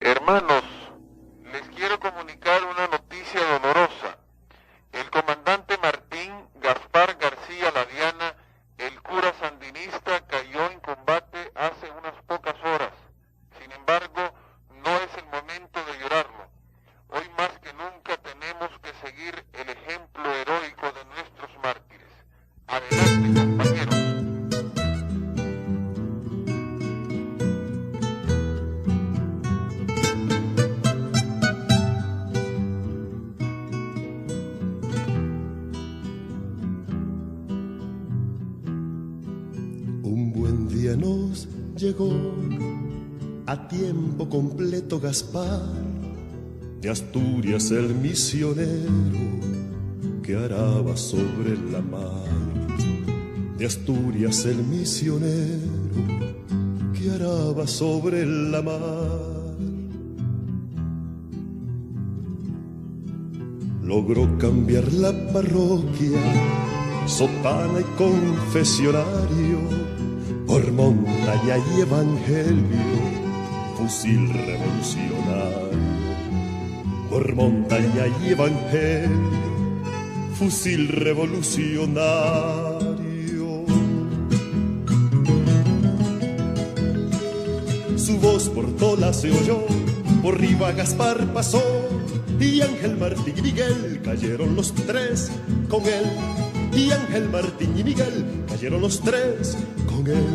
Hermanos, les quiero comunicar una noticia dolorosa. El comandante Martín Gaspar García Laviana, el cura sandinista, cayó en combate hace unas pocas horas. Sin embargo, no es el momento de llorarlo. Hoy más que nunca tenemos que seguir el ejemplo heroico de nuestros mártires. Adelante, compañeros. Un buen día nos llegó a tiempo completo Gaspar, de Asturias el misionero que araba sobre la mar. De Asturias el misionero que araba sobre la mar. Logró cambiar la parroquia, sotana y confesionario, por montaña y evangelio, fusil revolucionario. Por montaña y evangelio, fusil revolucionario. Su voz por toda se oyó, por arriba Gaspar pasó, y Ángel Martín y Miguel cayeron los tres con él. Y Ángel Martín y Miguel cayeron los tres con él.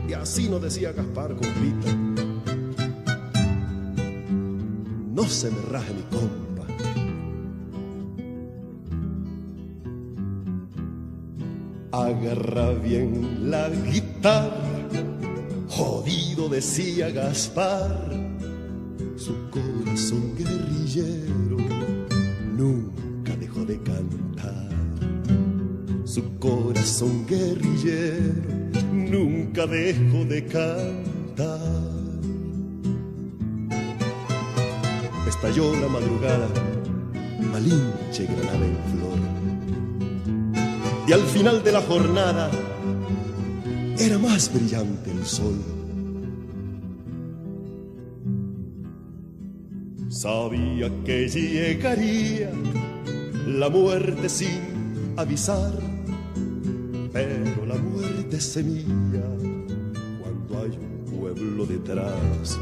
Y así nos decía Gaspar, compita: no se me raje mi compa. Agarra bien la guitarra, jodido decía Gaspar. Su corazón guerrillero nunca dejó de cantar. Su corazón guerrillero nunca dejó de cantar. Estalló la madrugada, Malinche, Granada en flor. Y al final de la jornada era más brillante el sol. Sabía que llegaría la muerte sin avisar, pero la muerte se mira cuando hay un pueblo detrás.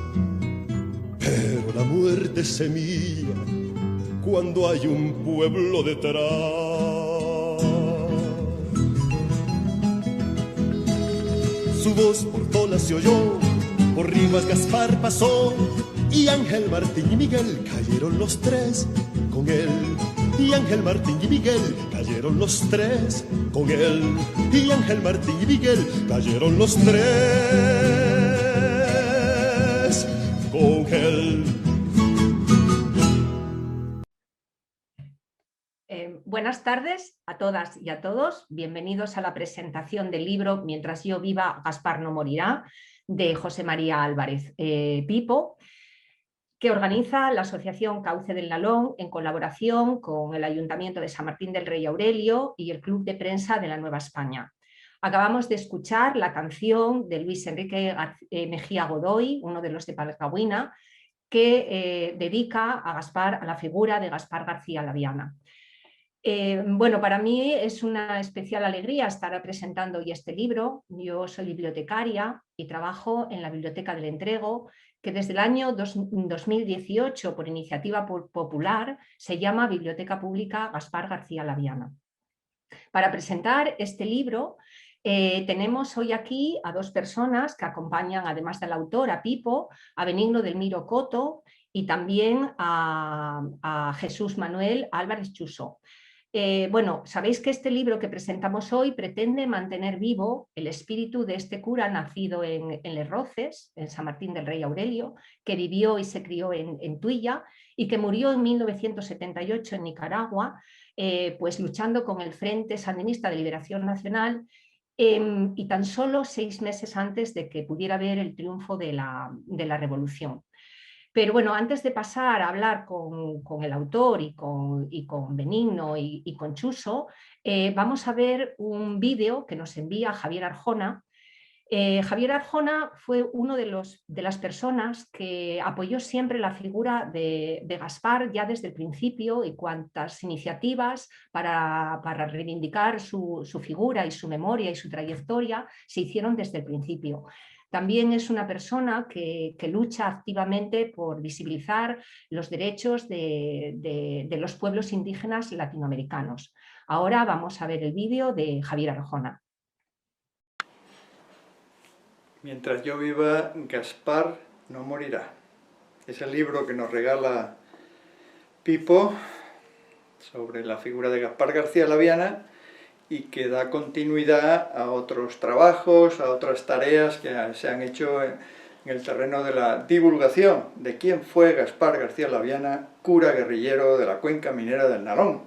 Pero la muerte se mira cuando hay un pueblo detrás. Su voz por toda se oyó, por Rivas Gaspar pasó, y Ángel Martín y Miguel cayeron los tres con él. Y Ángel Martín y Miguel cayeron los tres con él. Y Ángel Martín y Miguel cayeron los tres con él. Buenas tardes a todas y a todos. Bienvenidos a la presentación del libro Mientras yo viva, Gaspar no morirá, de José María Álvarez Pipo, que organiza la Asociación Cauce del Nalón en colaboración con el Ayuntamiento de San Martín del Rey Aurelio y el Club de Prensa de la Nueva España. Acabamos de escuchar la canción de Luis Enrique Mejía Godoy, uno de los de Palcahuina, que dedica a Gaspar, a la figura de Gaspar García Laviana. Bueno, para mí es una especial alegría estar presentando hoy este libro. Yo soy bibliotecaria y trabajo en la Biblioteca del Entrego, que desde el año 2018, por iniciativa popular, se llama Biblioteca Pública Gaspar García Laviana. Para presentar este libro, tenemos hoy aquí a dos personas que acompañan, además del autor, a Pipo, a Benigno del Miro Coto y también a Jesús Manuel Álvarez Chuso. Bueno, sabéis que este libro que presentamos hoy pretende mantener vivo el espíritu de este cura nacido en Les Roces, en San Martín del Rey Aurelio, que vivió y se crió en Tuilla y que murió en 1978 en Nicaragua, pues luchando con el Frente Sandinista de Liberación Nacional, y tan solo 6 meses antes de que pudiera haber el triunfo de la revolución. Pero bueno, antes de pasar a hablar con el autor y con Benigno y con Chuso, vamos a ver un vídeo que nos envía Javier Arjona. Javier Arjona fue uno de las personas que apoyó siempre la figura de Gaspar ya desde el principio, y cuantas iniciativas para reivindicar su figura y su memoria y su trayectoria se hicieron desde el principio. También es una persona que lucha activamente por visibilizar los derechos de los pueblos indígenas latinoamericanos. Ahora vamos a ver el vídeo de Javier Arjona. Mientras yo viva, Gaspar no morirá. Es el libro que nos regala Pipo sobre la figura de Gaspar García Laviana y que da continuidad a otros trabajos, a otras tareas que se han hecho en el terreno de la divulgación de quién fue Gaspar García Laviana, cura guerrillero de la cuenca minera del Nalón.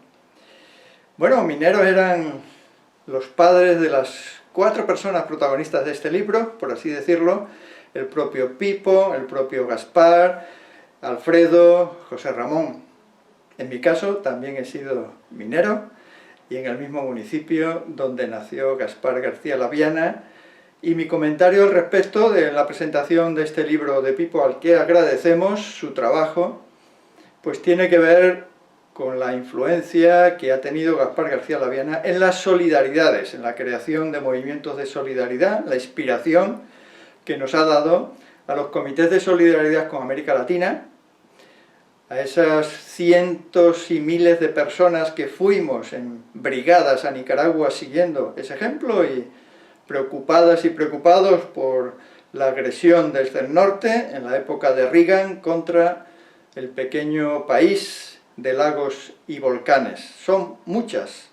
Bueno, mineros eran los padres de las 4 personas protagonistas de este libro, por así decirlo: el propio Pipo, el propio Gaspar, Alfredo, José Ramón. En mi caso también he sido minero, y en el mismo municipio donde nació Gaspar García Laviana, y mi comentario al respecto de la presentación de este libro de Pipo, al que agradecemos su trabajo, pues tiene que ver con la influencia que ha tenido Gaspar García Laviana en las solidaridades, en la creación de movimientos de solidaridad, la inspiración que nos ha dado a los comités de solidaridad con América Latina, a esas cientos y miles de personas que fuimos en brigadas a Nicaragua siguiendo ese ejemplo y preocupadas y preocupados por la agresión desde el norte en la época de Reagan contra el pequeño país de lagos y volcanes. Son muchas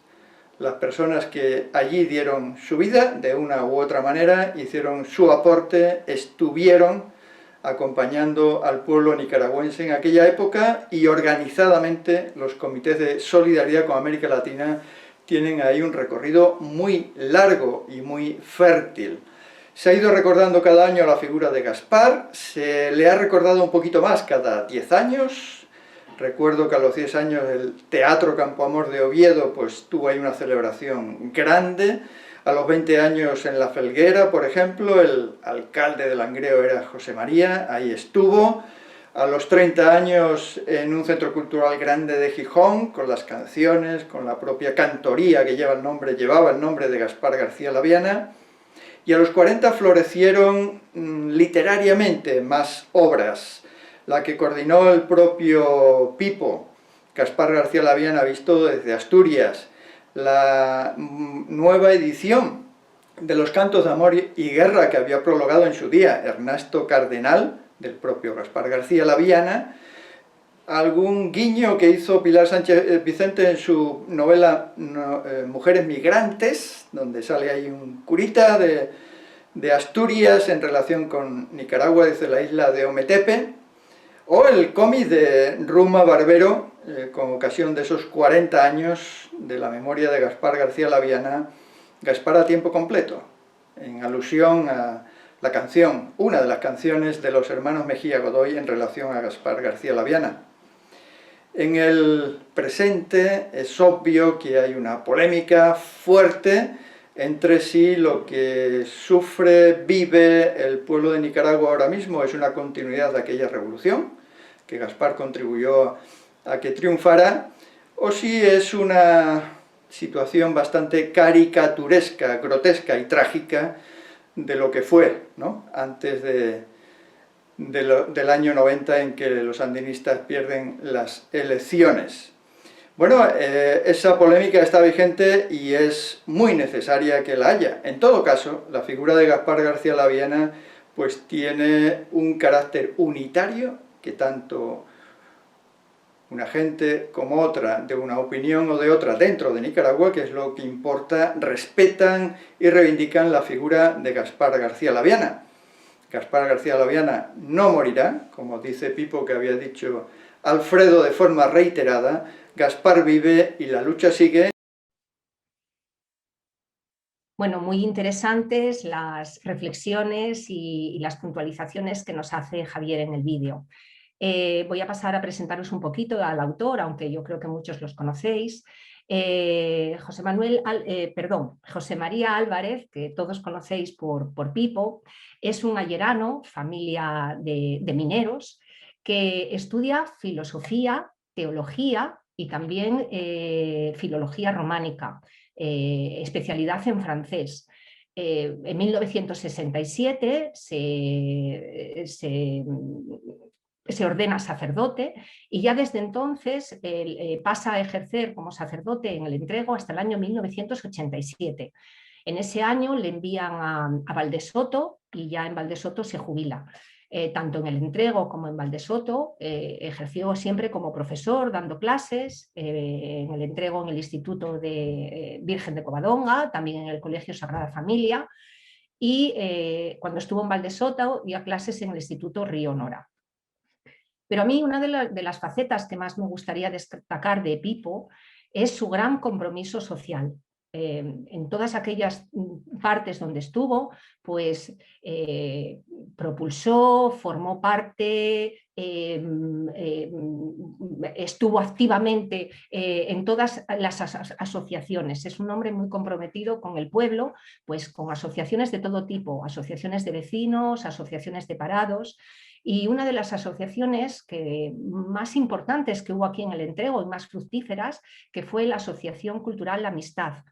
las personas que allí dieron su vida de una u otra manera, hicieron su aporte, estuvieron acompañando al pueblo nicaragüense en aquella época, y organizadamente los comités de solidaridad con América Latina tienen ahí un recorrido muy largo y muy fértil. Se ha ido recordando cada año la figura de Gaspar, se le ha recordado un poquito más cada 10 años, recuerdo que a los 10 años el Teatro Campo Amor de Oviedo pues tuvo ahí una celebración grande. A los 20 años en La Felguera, por ejemplo, el alcalde de Langreo era José María, ahí estuvo. A los 30 años en un centro cultural grande de Gijón, con las canciones, con la propia cantoría que llevaba el nombre de Gaspar García Laviana. Y a los 40 florecieron literariamente más obras. La que coordinó el propio Pipo, Gaspar García Laviana, visto desde Asturias, la nueva edición de los cantos de amor y guerra que había prologado en su día Ernesto Cardenal, del propio Gaspar García Laviana, algún guiño que hizo Pilar Sánchez Vicente en su novela Mujeres Migrantes, donde sale ahí un curita de Asturias en relación con Nicaragua desde la isla de Ometepe, o el cómic de Ruma Barbero, con ocasión de esos 40 años de la memoria de Gaspar García Laviana, Gaspar a tiempo completo, en alusión a la canción, una de las canciones de los hermanos Mejía Godoy en relación a Gaspar García Laviana. En el presente es obvio que hay una polémica fuerte entre si lo que sufre, vive el pueblo de Nicaragua ahora mismo es una continuidad de aquella revolución, que Gaspar contribuyó a que triunfara, o si es una situación bastante caricaturesca, grotesca y trágica de lo que fue, ¿no?, antes del año 90, en que los sandinistas pierden las elecciones. Bueno, esa polémica está vigente y es muy necesaria que la haya. En todo caso, la figura de Gaspar García Laviana pues tiene un carácter unitario, que tanto una gente como otra, de una opinión o de otra dentro de Nicaragua, que es lo que importa, respetan y reivindican la figura de Gaspar García Laviana. Gaspar García Laviana no morirá, como dice Pipo, que había dicho Alfredo de forma reiterada. Gaspar vive y la lucha sigue. Bueno, muy interesantes las reflexiones y las puntualizaciones que nos hace Javier en el vídeo. Voy a pasar a presentaros un poquito al autor, aunque yo creo que muchos los conocéis. José María Álvarez, que todos conocéis por Pipo, es un ayerano, familia de mineros, que estudia filosofía, teología y también filología románica, especialidad en francés. En 1967 se ordena sacerdote y ya desde entonces pasa a ejercer como sacerdote en el Entrego hasta el año 1987. En ese año le envían a Valdesoto y ya en Valdesoto se jubila. Tanto en el Entrego como en Valdesoto ejerció siempre como profesor dando clases, en el Entrego en el Instituto de Virgen de Covadonga, también en el Colegio Sagrada Familia, y cuando estuvo en Valdesoto dio clases en el Instituto Río Nora. Pero a mí una de las facetas que más me gustaría destacar de Pipo es su gran compromiso social. En todas aquellas partes donde estuvo, pues propulsó, formó parte, estuvo activamente en todas las asociaciones. Es un hombre muy comprometido con el pueblo, pues con asociaciones de todo tipo, asociaciones de vecinos, asociaciones de parados. Y una de las asociaciones más importantes que hubo aquí en el Entrego y más fructíferas, que fue la Asociación Cultural La Amistad.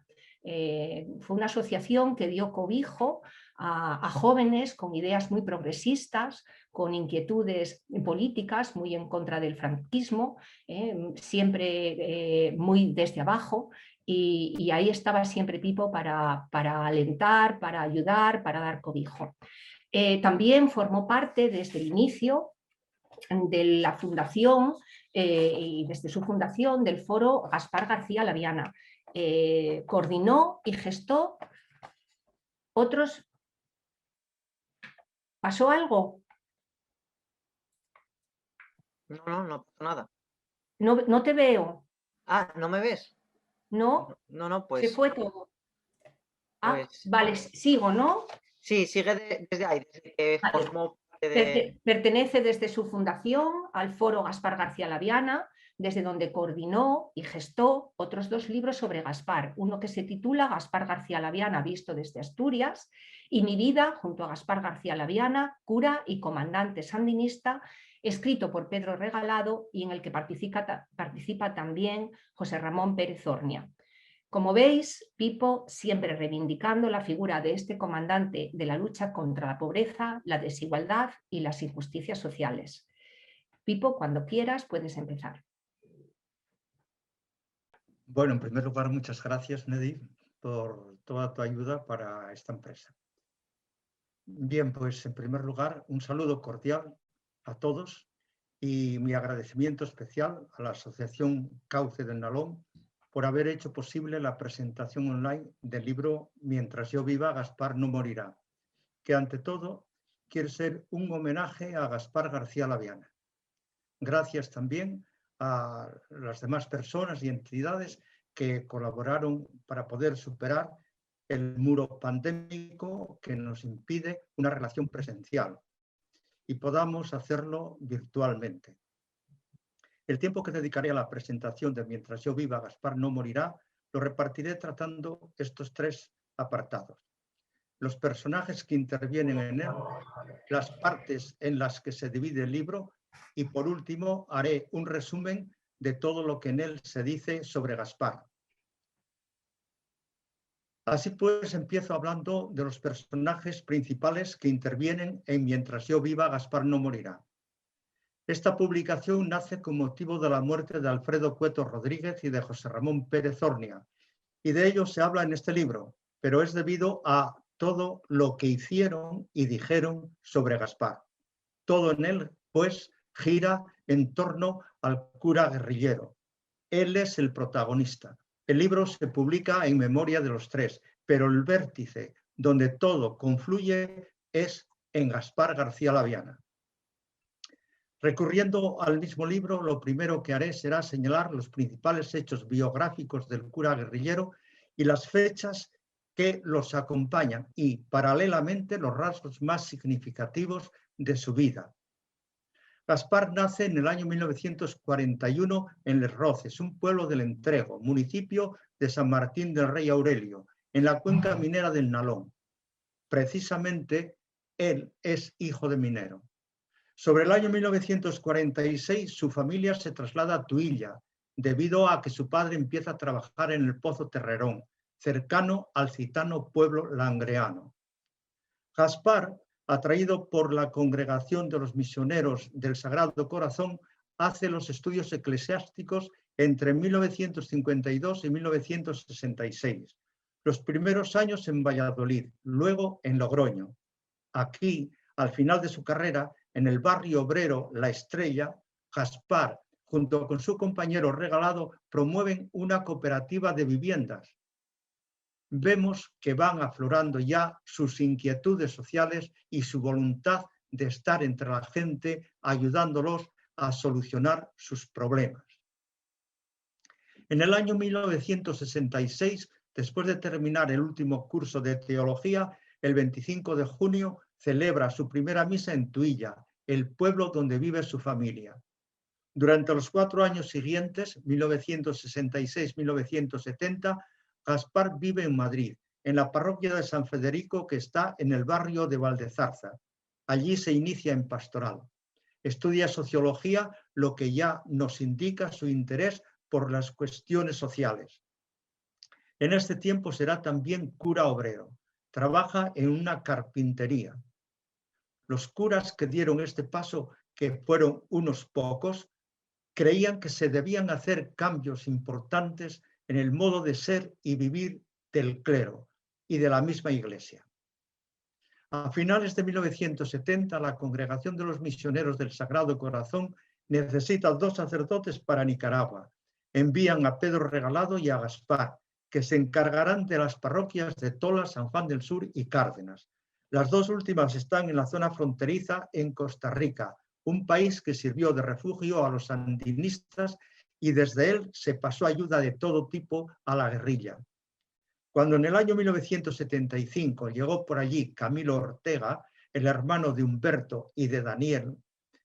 Fue una asociación que dio cobijo a jóvenes con ideas muy progresistas, con inquietudes políticas muy en contra del franquismo, siempre muy desde abajo. Y ahí estaba siempre Pipo para alentar, para ayudar, para dar cobijo. También formó parte desde el inicio de la fundación y desde su fundación del foro Gaspar García Laviana. Coordinó y gestó otros... ¿Pasó algo? No pasó nada. No te veo. Ah, ¿no me ves? No, No, se pues... fue todo. Ah, Pues vale, sigo, ¿no? sí, sigue desde ahí, desde que Vale. formó parte de... Pertenece desde su fundación al foro Gaspar García Laviana, desde donde coordinó y gestó otros 2 libros sobre Gaspar, uno que se titula Gaspar García Laviana visto desde Asturias y Mi vida junto a Gaspar García Laviana, cura y comandante sandinista, escrito por Pedro Regalado y en el que participa también José Ramón Pérez Ornia. Como veis, Pipo siempre reivindicando la figura de este comandante de la lucha contra la pobreza, la desigualdad y las injusticias sociales. Pipo, cuando quieras puedes empezar. Bueno, en primer lugar, muchas gracias, Neddy, por toda tu ayuda para esta empresa. Bien, pues en primer lugar, un saludo cordial a todos y mi agradecimiento especial a la Asociación Cauce del Nalón por haber hecho posible la presentación online del libro Mientras yo viva, Gaspar no morirá, que ante todo quiere ser un homenaje a Gaspar García Laviana. Gracias también a las demás personas y entidades que colaboraron para poder superar el muro pandémico que nos impide una relación presencial y podamos hacerlo virtualmente. El tiempo que dedicaré a la presentación de Mientras yo viva, Gaspar no morirá, lo repartiré tratando estos 3 apartados. Los personajes que intervienen en él, las partes en las que se divide el libro y, por último, haré un resumen de todo lo que en él se dice sobre Gaspar. Así pues, empiezo hablando de los personajes principales que intervienen en Mientras yo viva, Gaspar no morirá. Esta publicación nace con motivo de la muerte de Alfredo Cueto Rodríguez y de José Ramón Pérez Ornia, y de ello se habla en este libro, pero es debido a todo lo que hicieron y dijeron sobre Gaspar. Todo en él, pues, gira en torno al cura guerrillero. Él es el protagonista. El libro se publica en memoria de los 3, pero el vértice donde todo confluye es en Gaspar García Laviana. Recurriendo al mismo libro, lo primero que haré será señalar los principales hechos biográficos del cura guerrillero y las fechas que los acompañan y, paralelamente, los rasgos más significativos de su vida. Gaspar nace en el año 1941 en Les Roces, un pueblo del Entrego, municipio de San Martín del Rey Aurelio, en la cuenca minera del Nalón. Precisamente él es hijo de minero. Sobre el año 1946 su familia se traslada a Tuilla, debido a que su padre empieza a trabajar en el Pozo Terrerón, cercano al citano pueblo langreano. Gaspar, atraído por la congregación de los misioneros del Sagrado Corazón, hace los estudios eclesiásticos entre 1952 y 1966. Los primeros años en Valladolid, luego en Logroño. Aquí, al final de su carrera, en el barrio obrero La Estrella, Gaspar, junto con su compañero Regalado, promueven una cooperativa de viviendas. Vemos que van aflorando ya sus inquietudes sociales y su voluntad de estar entre la gente, ayudándolos a solucionar sus problemas. En el año 1966, después de terminar el último curso de teología, el 25 de junio celebra su primera misa en Tuilla, el pueblo donde vive su familia. Durante los 4 años siguientes, 1966-1970, Gaspar vive en Madrid, en la parroquia de San Federico, que está en el barrio de Valdezarza. Allí se inicia en pastoral. Estudia sociología, lo que ya nos indica su interés por las cuestiones sociales. En este tiempo será también cura obrero. Trabaja en una carpintería. Los curas que dieron este paso, que fueron unos pocos, creían que se debían hacer cambios importantes en el modo de ser y vivir del clero y de la misma Iglesia. A finales de 1970, la Congregación de los Misioneros del Sagrado Corazón necesita 2 sacerdotes para Nicaragua. Envían a Pedro Regalado y a Gaspar, que se encargarán de las parroquias de Tola, San Juan del Sur y Cárdenas. Las 2 últimas están en la zona fronteriza en Costa Rica, un país que sirvió de refugio a los sandinistas y desde él se pasó ayuda de todo tipo a la guerrilla. Cuando en el año 1975 llegó por allí Camilo Ortega, el hermano de Humberto y de Daniel,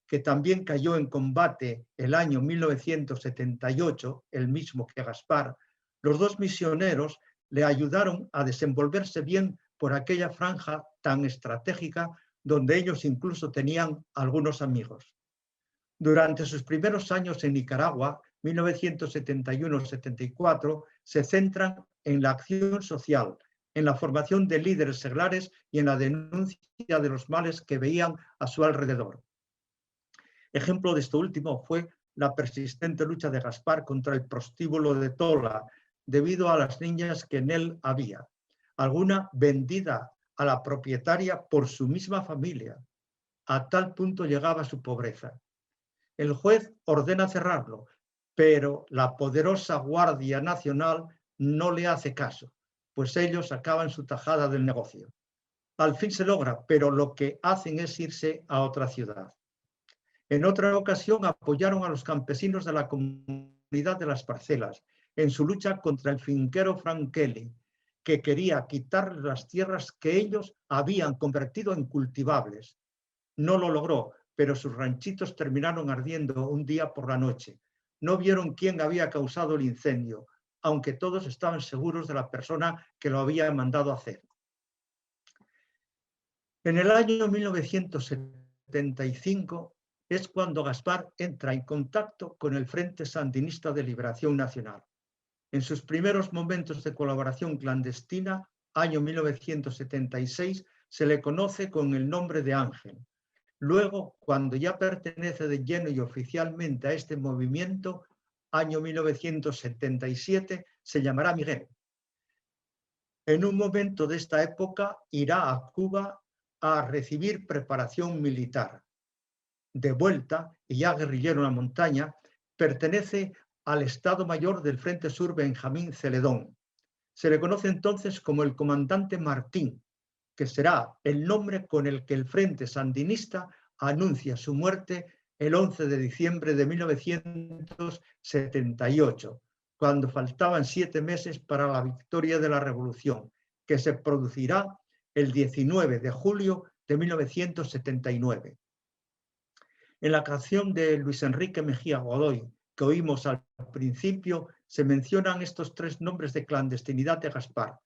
que también cayó en combate el año 1978, el mismo que Gaspar, los 2 misioneros le ayudaron a desenvolverse bien por aquella franja tan estratégica donde ellos incluso tenían algunos amigos. Durante sus primeros años en Nicaragua, 1971-74, se centran en la acción social, en la formación de líderes seglares y en la denuncia de los males que veían a su alrededor. Ejemplo de esto último fue la persistente lucha de Gaspar contra el prostíbulo de Tola, debido a las niñas que en él había, alguna vendida a la propietaria por su misma familia. A tal punto llegaba su pobreza. El juez ordena cerrarlo, pero la poderosa Guardia Nacional no le hace caso, pues ellos acaban su tajada del negocio. Al fin se logra, pero lo que hacen es irse a otra ciudad. En otra ocasión apoyaron a los campesinos de la comunidad de las parcelas en su lucha contra el finquero Frankeli, que quería quitar las tierras que ellos habían convertido en cultivables. No lo logró, pero sus ranchitos terminaron ardiendo un día por la noche. No vieron quién había causado el incendio, aunque todos estaban seguros de la persona que lo había mandado hacer. En el año 1975 es cuando Gaspar entra en contacto con el Frente Sandinista de Liberación Nacional. En sus primeros momentos de colaboración clandestina, año 1976, se le conoce con el nombre de Ángel. Luego, cuando ya pertenece de lleno y oficialmente a este movimiento, año 1977, se llamará Miguel. En un momento de esta época irá a Cuba a recibir preparación militar. De vuelta, y ya guerrillero en la montaña, pertenece al Estado Mayor del Frente Sur Benjamín Celedón. Se le conoce entonces como el comandante Martín, que será el nombre con el que el Frente Sandinista anuncia su muerte el 11 de diciembre de 1978, cuando faltaban 7 meses para la victoria de la Revolución, que se producirá el 19 de julio de 1979. En la canción de Luis Enrique Mejía Godoy, que oímos al principio, se mencionan estos 3 nombres de clandestinidad de Gaspar.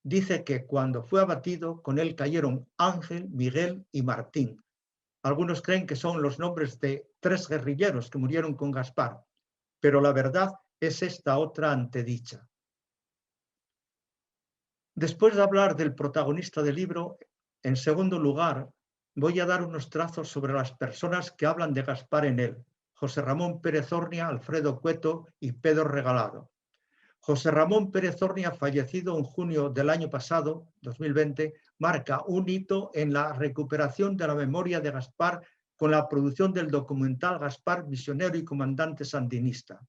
Dice que cuando fue abatido, con él cayeron Ángel, Miguel y Martín. Algunos creen que son los nombres de 3 guerrilleros que murieron con Gaspar, pero la verdad es esta otra antedicha. Después de hablar del protagonista del libro, en segundo lugar, voy a dar unos trazos sobre las personas que hablan de Gaspar en él: José Ramón Pérez Ornia, Alfredo Cueto y Pedro Regalado. José Ramón Pérez Ornia, fallecido en junio del año pasado, 2020, marca un hito en la recuperación de la memoria de Gaspar con la producción del documental Gaspar, misionero y comandante sandinista.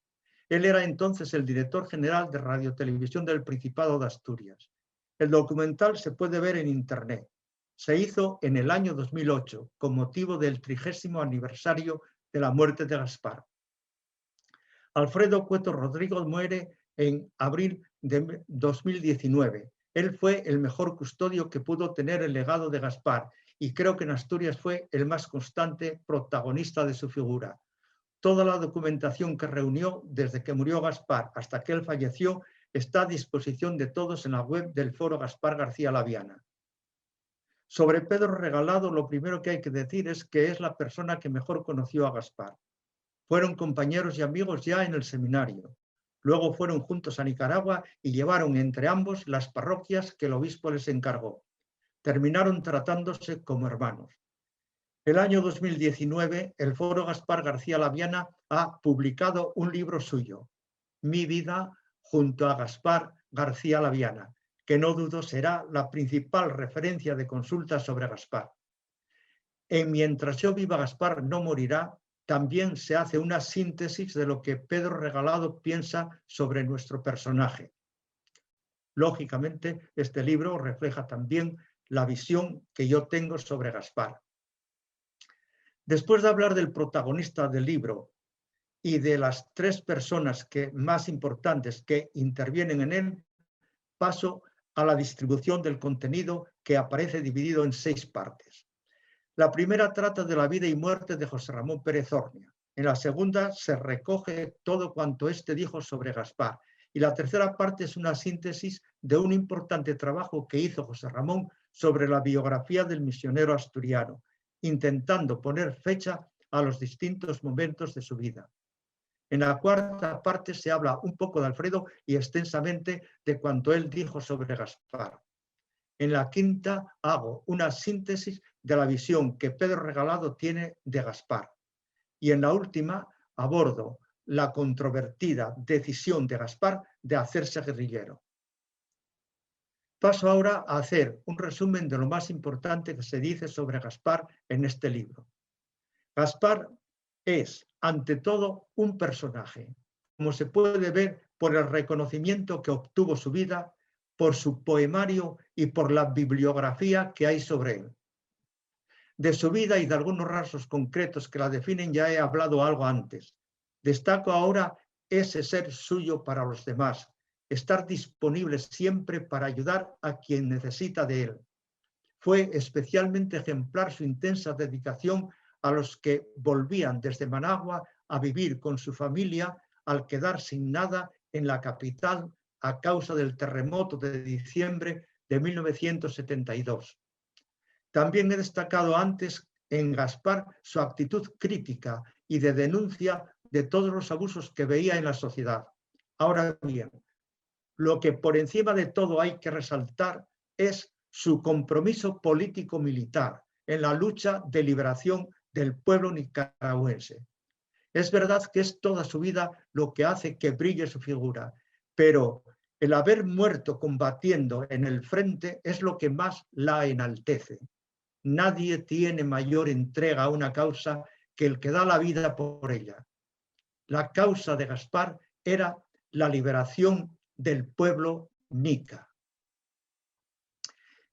Él era entonces el director general de Radiotelevisión del Principado de Asturias. El documental se puede ver en internet. Se hizo en el año 2008 con motivo del 30º aniversario de la muerte de Gaspar. Alfredo Cueto Rodrigo muere en abril de 2019. Él fue el mejor custodio que pudo tener el legado de Gaspar y creo que en Asturias fue el más constante protagonista de su figura. Toda la documentación que reunió desde que murió Gaspar hasta que él falleció está a disposición de todos en la web del Foro Gaspar García Laviana. Sobre Pedro Regalado, lo primero que hay que decir es que es la persona que mejor conoció a Gaspar. Fueron compañeros y amigos ya en el seminario. Luego fueron juntos a Nicaragua y llevaron entre ambos las parroquias que el obispo les encargó. Terminaron tratándose como hermanos. El año 2019, el Foro Gaspar García Laviana ha publicado un libro suyo, Mi vida junto a Gaspar García Laviana, que no dudo será la principal referencia de consulta sobre Gaspar. En Mientras yo viva, Gaspar no morirá, también se hace una síntesis de lo que Pedro Regalado piensa sobre nuestro personaje. Lógicamente, este libro refleja también la visión que yo tengo sobre Gaspar. Después de hablar del protagonista del libro y de las 3 personas más importantes que intervienen en él, paso a la distribución del contenido, que aparece dividido en 6 partes. La primera trata de la vida y muerte de José Ramón Pérez Ornia. En la segunda se recoge todo cuanto éste dijo sobre Gaspar. Y la tercera parte es una síntesis de un importante trabajo que hizo José Ramón sobre la biografía del misionero asturiano, intentando poner fecha a los distintos momentos de su vida. En la cuarta parte se habla un poco de Alfredo y extensamente de cuanto él dijo sobre Gaspar. En la quinta hago una síntesis de la visión que Pedro Regalado tiene de Gaspar. Y en la última abordo la controvertida decisión de Gaspar de hacerse guerrillero. Paso ahora a hacer un resumen de lo más importante que se dice sobre Gaspar en este libro. Gaspar es, ante todo, un personaje, como se puede ver por el reconocimiento que obtuvo su vida, por su poemario y por la bibliografía que hay sobre él. De su vida y de algunos rasgos concretos que la definen ya he hablado algo antes. Destaco ahora ese ser suyo para los demás, estar disponible siempre para ayudar a quien necesita de él. Fue especialmente ejemplar su intensa dedicación a los que volvían desde Managua a vivir con su familia al quedar sin nada en la capital a causa del terremoto de diciembre de 1972. También he destacado antes en Gaspar su actitud crítica y de denuncia de todos los abusos que veía en la sociedad. Ahora bien, lo que por encima de todo hay que resaltar es su compromiso político-militar en la lucha de liberación del pueblo nicaragüense. Es verdad que es toda su vida lo que hace que brille su figura, pero el haber muerto combatiendo en el frente es lo que más la enaltece. Nadie tiene mayor entrega a una causa que el que da la vida por ella. La causa de Gaspar era la liberación del pueblo nica.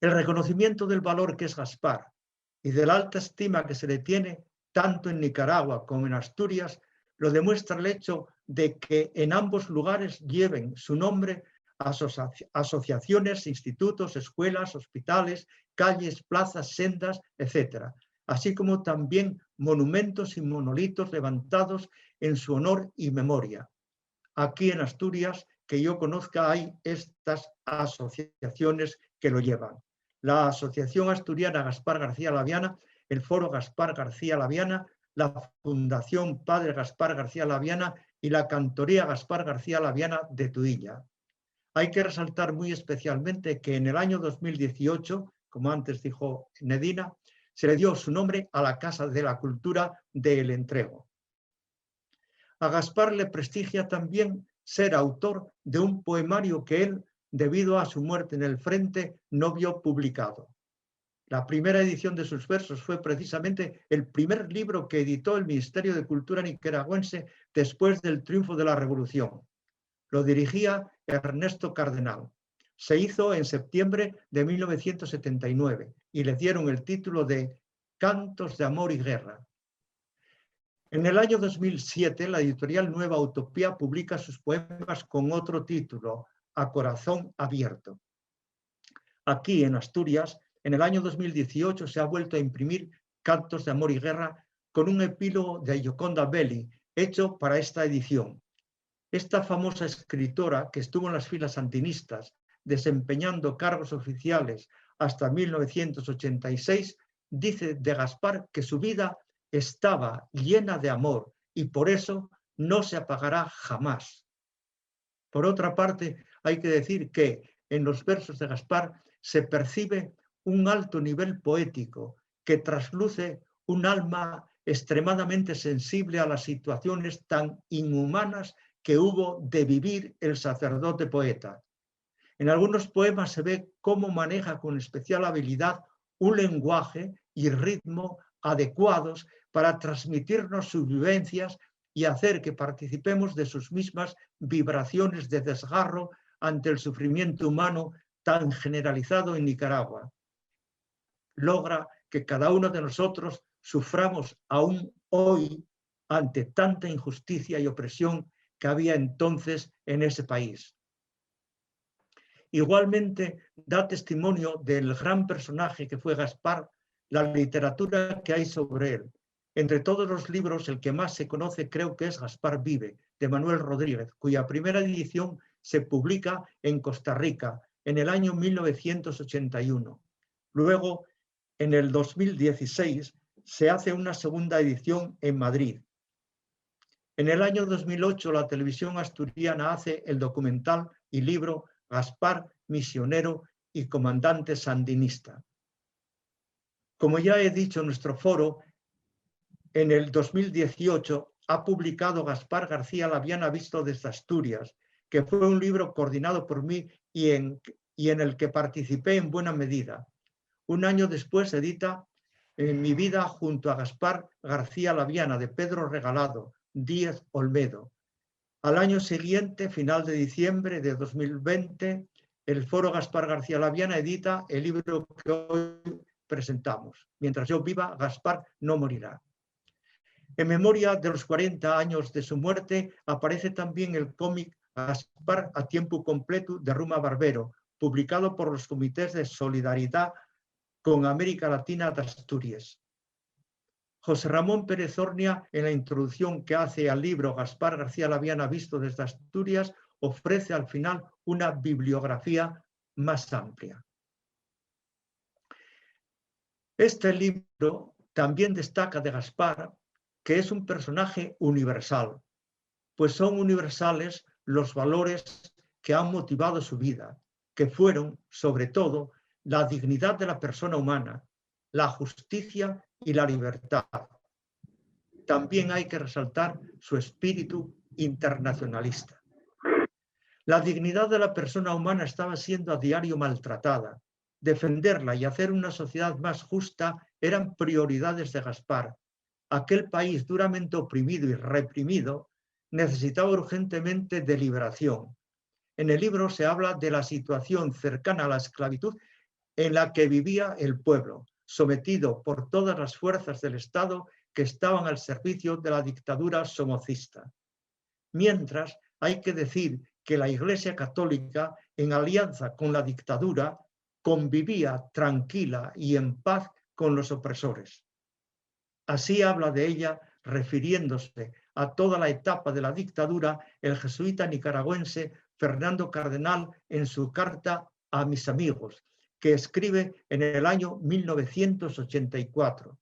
El reconocimiento del valor que es Gaspar y de la alta estima que se le tiene tanto en Nicaragua como en Asturias lo demuestra el hecho de que en ambos lugares lleven su nombre asociaciones, institutos, escuelas, hospitales, calles, plazas, sendas, etc. así como también monumentos y monolitos levantados en su honor y memoria. Aquí en Asturias, que yo conozca, hay estas asociaciones que lo llevan. La Asociación Asturiana Gaspar García Laviana, el Foro Gaspar García Laviana, la Fundación Padre Gaspar García Laviana y la Cantoría Gaspar García Laviana de Tuilla. Hay que resaltar muy especialmente que en el año 2018, como antes dijo Nedina, se le dio su nombre a la Casa de la Cultura de El Entrego. A Gaspar le prestigia también ser autor de un poemario que él, debido a su muerte en el frente, no vio publicado. La primera edición de sus versos fue precisamente el primer libro que editó el Ministerio de Cultura nicaragüense después del triunfo de la Revolución. Lo dirigía Ernesto Cardenal. Se hizo en septiembre de 1979 y le dieron el título de Cantos de Amor y Guerra. En el año 2007, la editorial Nueva Utopía publica sus poemas con otro título, A Corazón Abierto. Aquí, en Asturias, en el año 2018 se ha vuelto a imprimir Cantos de Amor y Guerra con un epílogo de Gioconda Belli, hecho para esta edición. Esta famosa escritora, que estuvo en las filas sandinistas, desempeñando cargos oficiales hasta 1986, dice de Gaspar que su vida estaba llena de amor y por eso no se apagará jamás. Por otra parte, hay que decir que en los versos de Gaspar se percibe un alto nivel poético que trasluce un alma extremadamente sensible a las situaciones tan inhumanas que hubo de vivir el sacerdote poeta. En algunos poemas se ve cómo maneja con especial habilidad un lenguaje y ritmo adecuados para transmitirnos sus vivencias y hacer que participemos de sus mismas vibraciones de desgarro ante el sufrimiento humano tan generalizado en Nicaragua. Logra que cada uno de nosotros suframos aún hoy ante tanta injusticia y opresión que había entonces en ese país. Igualmente da testimonio del gran personaje que fue Gaspar, la literatura que hay sobre él. Entre todos los libros, el que más se conoce creo que es Gaspar Vive, de Manuel Rodríguez, cuya primera edición se publica en Costa Rica en el año 1981. Luego, en el 2016, se hace una segunda edición en Madrid. En el año 2008, la televisión asturiana hace el documental y libro Gaspar, misionero y comandante sandinista. Como ya he dicho en nuestro foro, en el 2018 ha publicado Gaspar García Laviana Visto desde Asturias, que fue un libro coordinado por mí y en el que participé en buena medida. Un año después edita Mi vida junto a Gaspar García Laviana, de Pedro Regalado, Díez Olmedo. Al año siguiente, final de diciembre de 2020, el Foro Gaspar García Laviana edita el libro que hoy presentamos. Mientras yo viva, Gaspar no morirá. En memoria de los 40 años de su muerte, aparece también el cómic Gaspar a tiempo completo de Ruma Barbero, publicado por los comités de solidaridad con América Latina de Asturias. José Ramón Pérez Ornia, en la introducción que hace al libro Gaspar García Laviana Visto desde Asturias, ofrece al final una bibliografía más amplia. Este libro también destaca de Gaspar que es un personaje universal, pues son universales los valores que han motivado su vida, que fueron, sobre todo, la dignidad de la persona humana, la justicia y la libertad. También hay que resaltar su espíritu internacionalista. La dignidad de la persona humana estaba siendo a diario maltratada. Defenderla y hacer una sociedad más justa eran prioridades de Gaspar. Aquel país duramente oprimido y reprimido necesitaba urgentemente de liberación. En el libro se habla de la situación cercana a la esclavitud en la que vivía el pueblo, sometido por todas las fuerzas del Estado que estaban al servicio de la dictadura somocista. Mientras, hay que decir que la Iglesia Católica, en alianza con la dictadura, convivía tranquila y en paz con los opresores. Así habla de ella, refiriéndose a toda la etapa de la dictadura, el jesuita nicaragüense Fernando Cardenal en su carta a mis amigos, que escribe en el año 1984.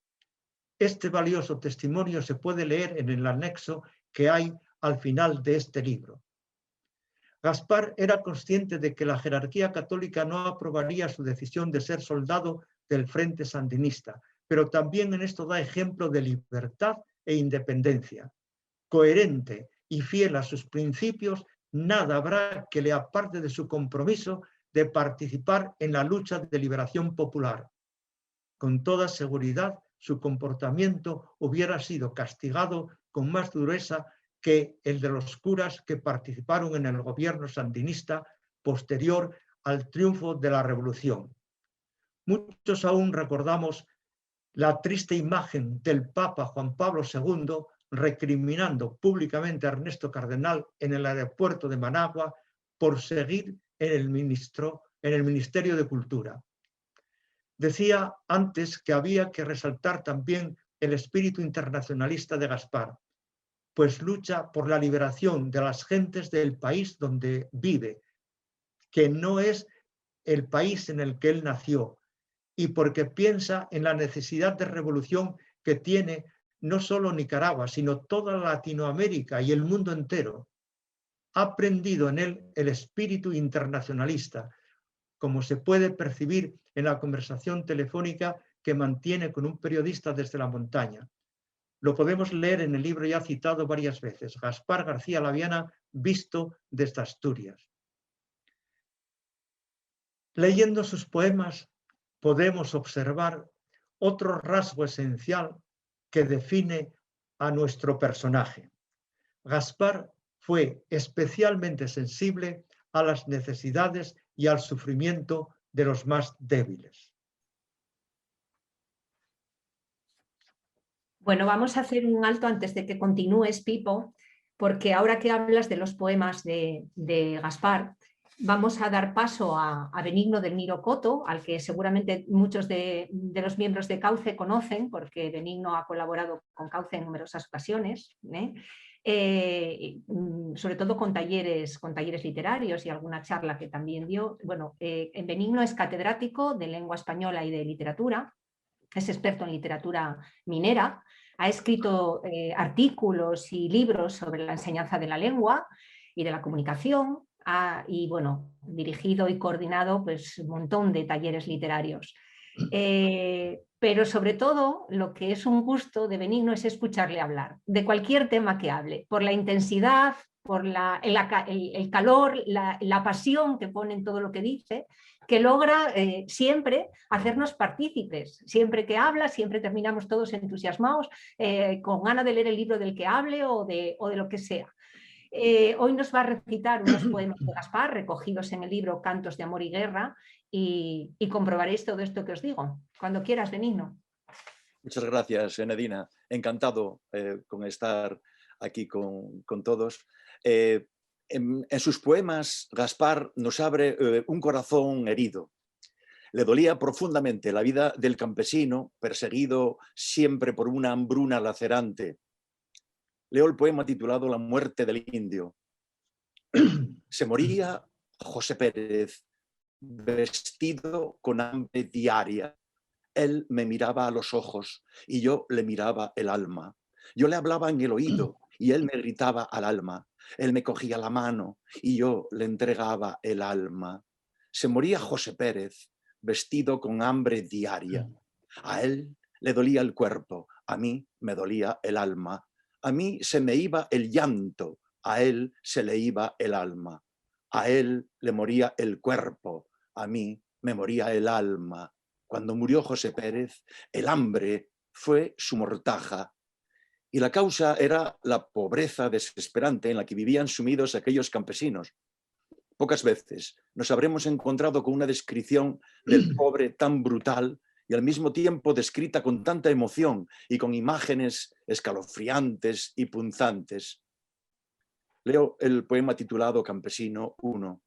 Este valioso testimonio se puede leer en el anexo que hay al final de este libro. Gaspar era consciente de que la jerarquía católica no aprobaría su decisión de ser soldado del Frente Sandinista, pero también en esto da ejemplo de libertad e independencia. Coherente y fiel a sus principios, nada habrá que le aparte de su compromiso de participar en la lucha de liberación popular. Con toda seguridad, su comportamiento hubiera sido castigado con más dureza que el de los curas que participaron en el gobierno sandinista posterior al triunfo de la revolución. Muchos aún recordamos la triste imagen del Papa Juan Pablo II recriminando públicamente a Ernesto Cardenal en el aeropuerto de Managua por seguir en el Ministerio de Cultura. Decía antes que había que resaltar también el espíritu internacionalista de Gaspar, pues lucha por la liberación de las gentes del país donde vive, que no es el país en el que él nació, y porque piensa en la necesidad de revolución que tiene no solo Nicaragua, sino toda Latinoamérica y el mundo entero. Ha prendido en él el espíritu internacionalista, como se puede percibir en la conversación telefónica que mantiene con un periodista desde la montaña. Lo podemos leer en el libro ya citado varias veces, Gaspar García Laviana, visto desde Asturias. Leyendo sus poemas podemos observar otro rasgo esencial que define a nuestro personaje. Gaspar fue especialmente sensible a las necesidades y al sufrimiento de los más débiles. Bueno, vamos a hacer un alto antes de que continúes, Pipo, porque ahora que hablas de los poemas de Gaspar, vamos a dar paso a Benigno del Niro Coto, al que seguramente muchos de los miembros de Cauce conocen, porque Benigno ha colaborado con Cauce en numerosas ocasiones, sobre todo con talleres literarios y alguna charla que también dio. Bueno, Benigno es catedrático de lengua española y de literatura, es experto en literatura minera, ha escrito artículos y libros sobre la enseñanza de la lengua y de la comunicación, y bueno, dirigido y coordinado pues, un montón de talleres literarios. Pero sobre todo lo que es un gusto de Benigno es escucharle hablar, de cualquier tema que hable, por la intensidad, por el calor, la pasión que pone en todo lo que dice, que logra siempre hacernos partícipes. Siempre que habla, siempre terminamos todos entusiasmados, con ganas de leer el libro del que hable o de lo que sea. Hoy nos va a recitar unos poemas de Gaspar recogidos en el libro Cantos de Amor y Guerra y comprobaréis todo esto que os digo. Cuando quieras, Benigno. Muchas gracias, Enedina. Encantado con estar aquí con todos. En sus poemas, Gaspar nos abre un corazón herido. Le dolía profundamente la vida del campesino, perseguido siempre por una hambruna lacerante. Leo el poema titulado La muerte del indio. Se moría José Pérez, vestido con hambre diaria. Él me miraba a los ojos y yo le miraba el alma. Yo le hablaba en el oído y él me gritaba al alma. Él me cogía la mano y yo le entregaba el alma. Se moría José Pérez, vestido con hambre diaria. A él le dolía el cuerpo, a mí me dolía el alma. A mí se me iba el llanto, a él se le iba el alma. A él le moría el cuerpo, a mí me moría el alma. Cuando murió José Pérez, el hambre fue su mortaja. Y la causa era la pobreza desesperante en la que vivían sumidos aquellos campesinos. Pocas veces nos habremos encontrado con una descripción del pobre tan brutal y al mismo tiempo descrita con tanta emoción y con imágenes escalofriantes y punzantes. Leo el poema titulado Campesino 1.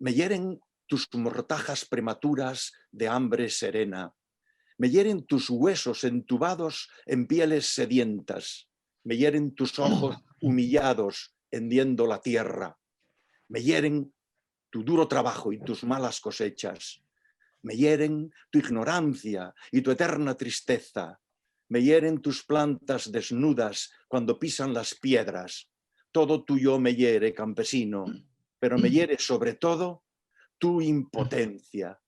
Me hieren tus mortajas prematuras de hambre serena. Me hieren tus huesos entubados en pieles sedientas. Me hieren tus ojos humillados hendiendo la tierra. Me hieren tu duro trabajo y tus malas cosechas. Me hieren tu ignorancia y tu eterna tristeza. Me hieren tus plantas desnudas cuando pisan las piedras. Todo tuyo me hiere, campesino, pero me hiere sobre todo tu impotencia.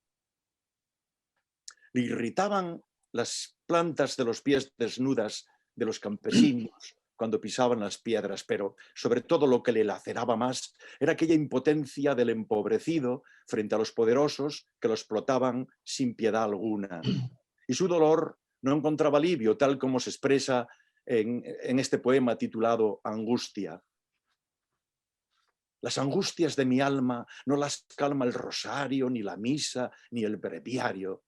Le irritaban las plantas de los pies desnudas de los campesinos cuando pisaban las piedras, pero sobre todo lo que le laceraba más era aquella impotencia del empobrecido frente a los poderosos que lo explotaban sin piedad alguna. Y su dolor no encontraba alivio, tal como se expresa en este poema titulado Angustia. Las angustias de mi alma no las calma el rosario, ni la misa, ni el breviario.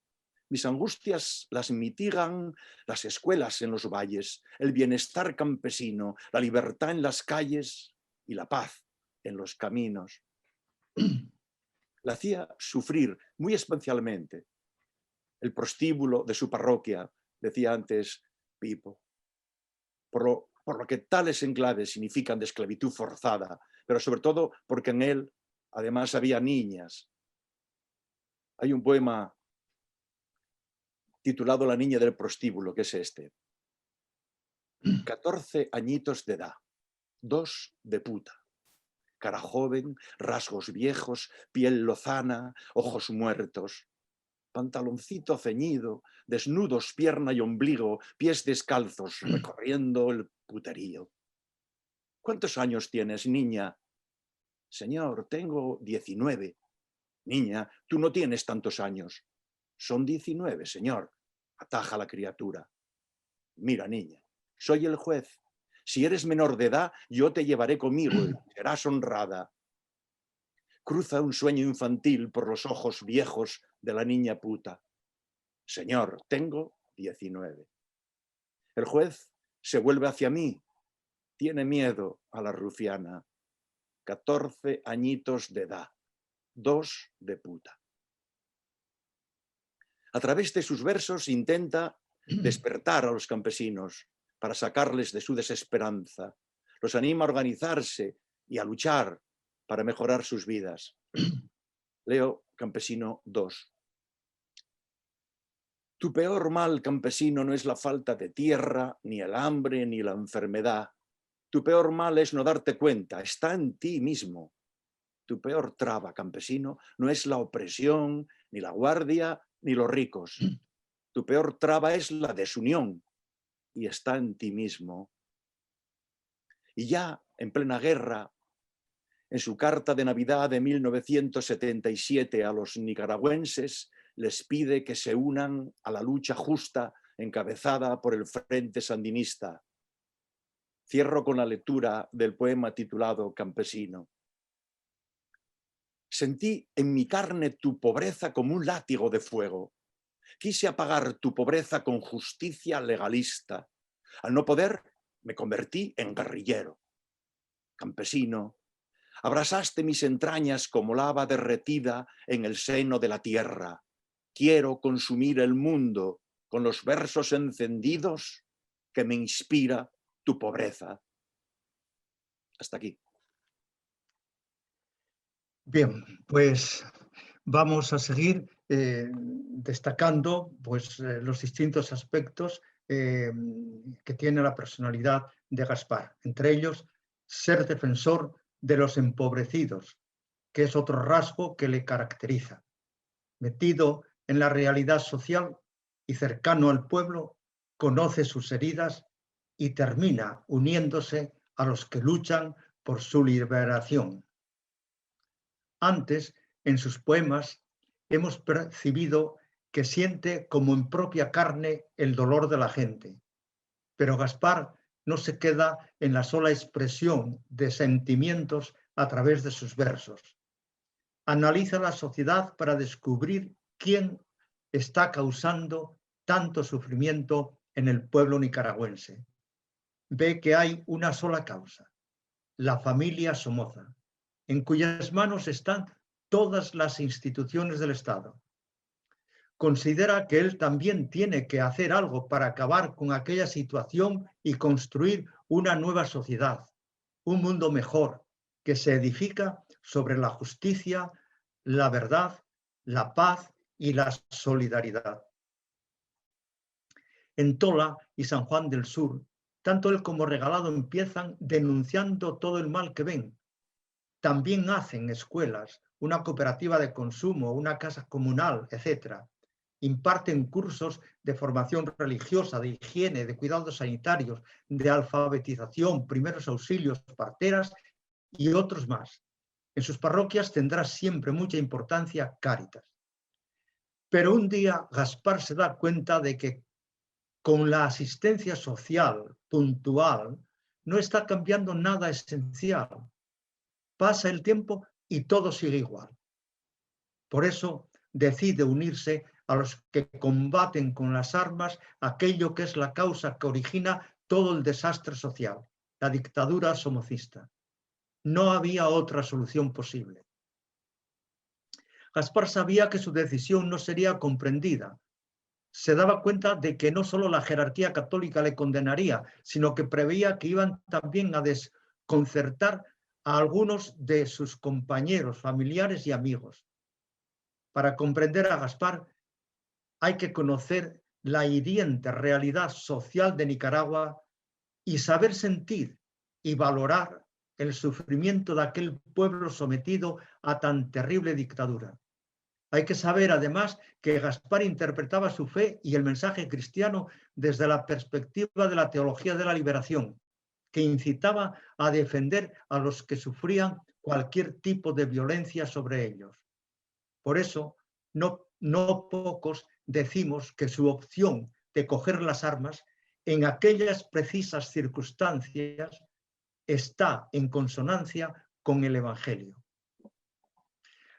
Mis angustias las mitigan las escuelas en los valles, el bienestar campesino, la libertad en las calles y la paz en los caminos. La hacía sufrir muy especialmente el prostíbulo de su parroquia, decía antes Pipo, por lo que tales enclaves significan de esclavitud forzada, pero sobre todo porque en él además había niñas. Hay un poema titulado La niña del prostíbulo, que es este. 14 añitos de edad, 2 de puta, cara joven, rasgos viejos, piel lozana, ojos muertos, pantaloncito ceñido, desnudos pierna y ombligo, pies descalzos, recorriendo el puterío. ¿Cuántos años tienes, niña? Señor, tengo 19. Niña, tú no tienes tantos años. Son 19, señor, ataja la criatura. Mira, niña, soy el juez. Si eres menor de edad, yo te llevaré conmigo y serás honrada. Cruza un sueño infantil por los ojos viejos de la niña puta. Señor, tengo 19. El juez se vuelve hacia mí. Tiene miedo a la rufiana. 14 añitos de edad, 2 de puta. A través de sus versos intenta despertar a los campesinos para sacarles de su desesperanza. Los anima a organizarse y a luchar para mejorar sus vidas. Leo Campesino 2. Tu peor mal, campesino, no es la falta de tierra, ni el hambre, ni la enfermedad. Tu peor mal es no darte cuenta, está en ti mismo. Tu peor traba, campesino, no es la opresión, ni la guardia, ni los ricos. Tu peor traba es la desunión y está en ti mismo. Y ya en plena guerra, en su carta de Navidad de 1977 a los nicaragüenses, les pide que se unan a la lucha justa encabezada por el Frente Sandinista. Cierro con la lectura del poema titulado Campesino. Sentí en mi carne tu pobreza como un látigo de fuego. Quise apagar tu pobreza con justicia legalista. Al no poder, me convertí en guerrillero. Campesino, abrasaste mis entrañas como lava derretida en el seno de la tierra. Quiero consumir el mundo con los versos encendidos que me inspira tu pobreza. Hasta aquí. Bien, pues vamos a seguir destacando pues, los distintos aspectos que tiene la personalidad de Gaspar. Entre ellos, ser defensor de los empobrecidos, que es otro rasgo que le caracteriza. Metido en la realidad social y cercano al pueblo, conoce sus heridas y termina uniéndose a los que luchan por su liberación. Antes, en sus poemas, hemos percibido que siente como en propia carne el dolor de la gente. Pero Gaspar no se queda en la sola expresión de sentimientos a través de sus versos. Analiza la sociedad para descubrir quién está causando tanto sufrimiento en el pueblo nicaragüense. Ve que hay una sola causa, la familia Somoza, en cuyas manos están todas las instituciones del Estado. considera que él también tiene que hacer algo para acabar con aquella situación y construir una nueva sociedad, un mundo mejor, que se edifica sobre la justicia, la verdad, la paz y la solidaridad. En Tola y San Juan del Sur, tanto él como Regalado empiezan denunciando todo el mal que ven. También hacen escuelas, una cooperativa de consumo, una casa comunal, etc. Imparten cursos de formación religiosa, de higiene, de cuidados sanitarios, de alfabetización, primeros auxilios, parteras y otros más. En sus parroquias tendrá siempre mucha importancia Cáritas. Pero un día Gaspar se da cuenta de que con la asistencia social puntual no está cambiando nada esencial. Pasa el tiempo y todo sigue igual. Por eso decide unirse a los que combaten con las armas aquello que es la causa que origina todo el desastre social, la dictadura somocista. No había otra solución posible. Gaspar sabía que su decisión no sería comprendida. Se daba cuenta de que no solo la jerarquía católica le condenaría, sino que preveía que iban también a desconcertar a algunos de sus compañeros, familiares y amigos. Para comprender a Gaspar hay que conocer la hiriente realidad social de Nicaragua y saber sentir y valorar el sufrimiento de aquel pueblo sometido a tan terrible dictadura. Hay que saber, además, que Gaspar interpretaba su fe y el mensaje cristiano desde la perspectiva de la teología de la liberación, que incitaba a defender a los que sufrían cualquier tipo de violencia sobre ellos. Por eso, no pocos decimos que su opción de coger las armas en aquellas precisas circunstancias está en consonancia con el Evangelio.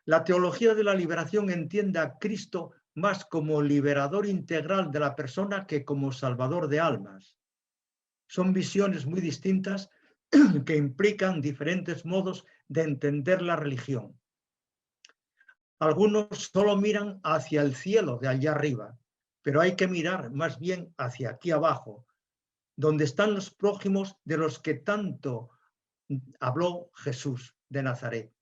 La teología de la liberación entiende a Cristo más como liberador integral de la persona que como salvador de almas. Son visiones muy distintas que implican diferentes modos de entender la religión. Algunos solo miran hacia el cielo de allá arriba, pero hay que mirar más bien hacia aquí abajo, donde están los prójimos de los que tanto habló Jesús de Nazaret.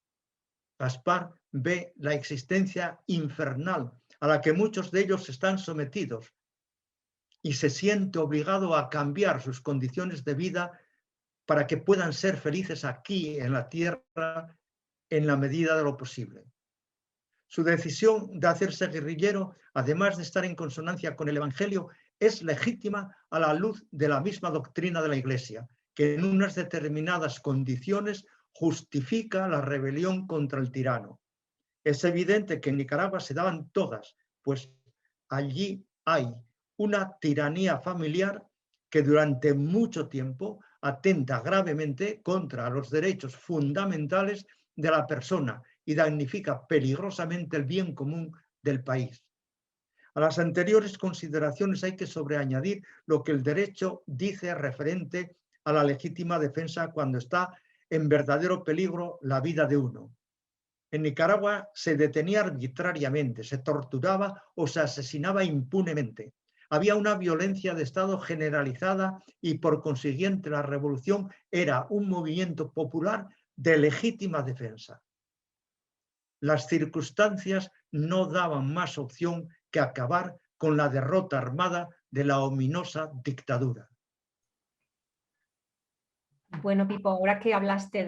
Gaspar ve la existencia infernal a la que muchos de ellos están sometidos y se siente obligado a cambiar sus condiciones de vida para que puedan ser felices aquí en la tierra en la medida de lo posible. Su decisión de hacerse guerrillero, además de estar en consonancia con el Evangelio, es legítima a la luz de la misma doctrina de la Iglesia, que en unas determinadas condiciones justifica la rebelión contra el tirano. Es evidente que en Nicaragua se daban todas, pues allí hay una tiranía familiar que durante mucho tiempo atenta gravemente contra los derechos fundamentales de la persona y damnifica peligrosamente el bien común del país. A las anteriores consideraciones hay que sobreañadir lo que el derecho dice referente a la legítima defensa cuando está en verdadero peligro la vida de uno. En Nicaragua se detenía arbitrariamente, se torturaba o se asesinaba impunemente. Había una violencia de Estado generalizada y por consiguiente la revolución era un movimiento popular de legítima defensa. Las circunstancias no daban más opción que acabar con la derrota armada de la ominosa dictadura. Bueno, Pipo, ahora que hablaste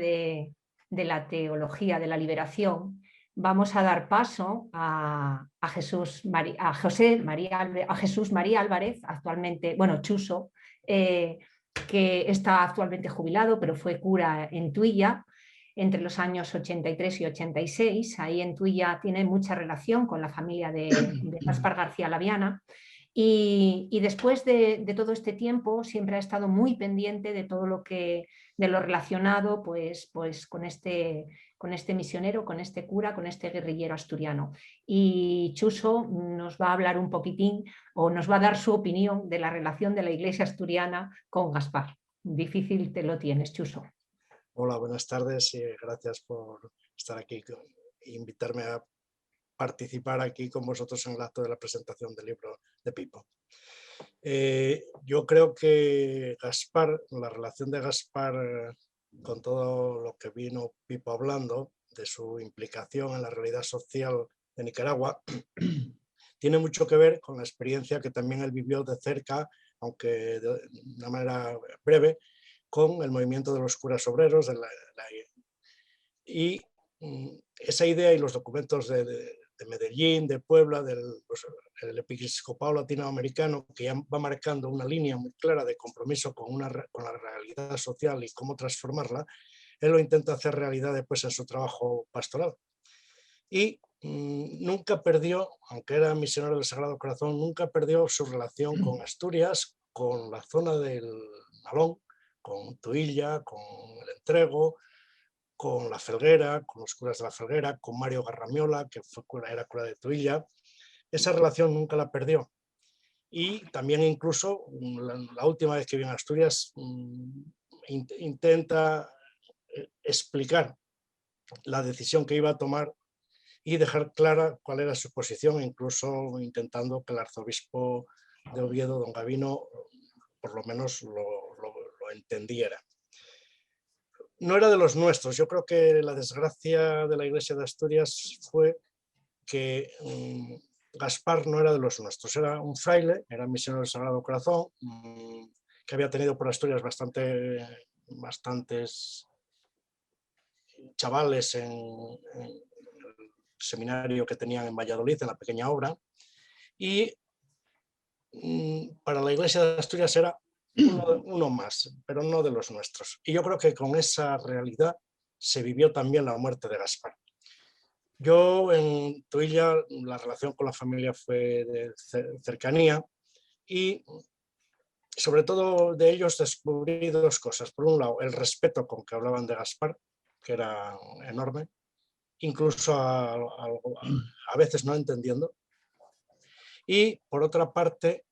de la teología de la liberación, vamos a dar paso a Jesús María Álvarez, actualmente, bueno, Chuso, que está actualmente jubilado, pero fue cura en Tuilla entre los años 83 y 86. Ahí en Tuilla tiene mucha relación con la familia de Gaspar García Laviana. Y después de todo este tiempo siempre ha estado muy pendiente de todo de lo relacionado pues con este misionero, con este cura, con este guerrillero asturiano. Y Chuso nos va a hablar un poquitín o nos va a dar su opinión de la relación de la Iglesia asturiana con Gaspar. Difícil te lo tienes, Chuso. Hola, buenas tardes y gracias por estar aquí e invitarme a participar aquí con vosotros en el acto de la presentación del libro de Pipo. Yo creo que Gaspar, la relación de Gaspar con todo lo que vino Pipo hablando, de su implicación en la realidad social de Nicaragua, tiene mucho que ver con la experiencia que también él vivió de cerca, aunque de una manera breve, con el movimiento de los curas obreros y esa idea y los documentos de Medellín, de Puebla, del episcopado latinoamericano, que ya va marcando una línea muy clara de compromiso con la realidad social y cómo transformarla, él lo intenta hacer realidad después en su trabajo pastoral. Y nunca perdió, aunque era misionero del Sagrado Corazón, nunca perdió su relación con Asturias, con la zona del Malón, con Tuilla, con el Entrego, con la Felguera, con los curas de la Felguera, con Mario Garramiola, que era cura de Tuilla. Esa relación nunca la perdió. Y también incluso la última vez que vino a Asturias intenta explicar la decisión que iba a tomar y dejar clara cuál era su posición, incluso intentando que el arzobispo de Oviedo, don Gavino, por lo menos lo entendiera. No era de los nuestros. Yo creo que la desgracia de la Iglesia de Asturias fue que Gaspar no era de los nuestros. Era un fraile, era misionero del Sagrado Corazón, que había tenido por Asturias bastantes chavales en el seminario que tenían en Valladolid, en la pequeña obra, y para la Iglesia de Asturias era uno más, pero no de los nuestros. Y yo creo que con esa realidad se vivió también la muerte de Gaspar. Yo en Tuilla la relación con la familia fue de cercanía y sobre todo de ellos descubrí dos cosas. Por un lado, el respeto con que hablaban de Gaspar, que era enorme, incluso a veces no entendiendo. Y por otra parte,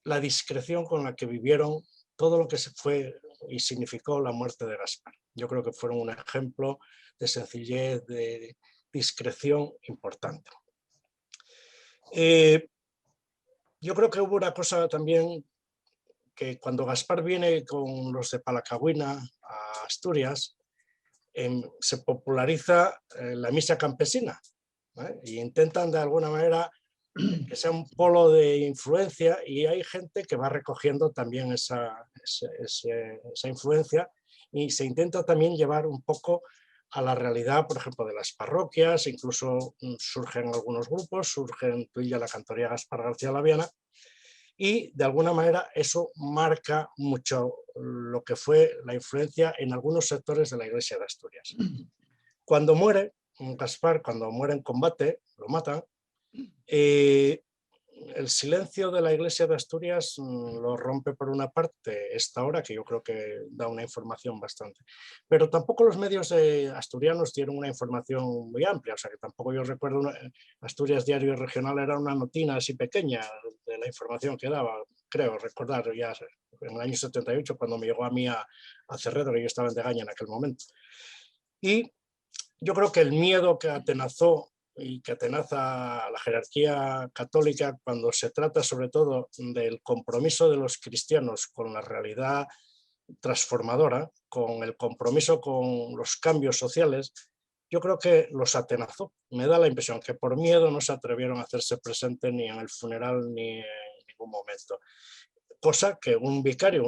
la discreción con la que vivieron todo lo que se fue y significó la muerte de Gaspar. Yo creo que fueron un ejemplo de sencillez, de discreción importante. Yo creo que hubo una cosa también, que cuando Gaspar viene con los de Palacagüina a Asturias, se populariza la misa campesina, ¿eh? Y intentan de alguna manera que sea un polo de influencia, y hay gente que va recogiendo también esa influencia, y se intenta también llevar un poco a la realidad, por ejemplo, de las parroquias. Incluso surgen algunos grupos, surge en Tuilla la cantoría Gaspar García Laviana, y de alguna manera eso marca mucho lo que fue la influencia en algunos sectores de la Iglesia de Asturias. Cuando muere Gaspar, cuando muere en combate, lo matan, el silencio de la Iglesia de Asturias lo rompe por una parte esta hora, que yo creo que da una información bastante, pero tampoco los medios asturianos dieron una información muy amplia. O sea que tampoco yo recuerdo, Asturias Diario Regional era una notina así pequeña de la información que daba, creo recordar ya en el año 78, cuando me llegó a mí a Cerredo, que yo estaba en Degaña en aquel momento. Y yo creo que el miedo que atenazó y que atenaza a la jerarquía católica cuando se trata sobre todo del compromiso de los cristianos con la realidad transformadora, con el compromiso con los cambios sociales, yo creo que los atenazó. Me da la impresión que por miedo no se atrevieron a hacerse presente ni en el funeral ni en ningún momento. Cosa que un vicario,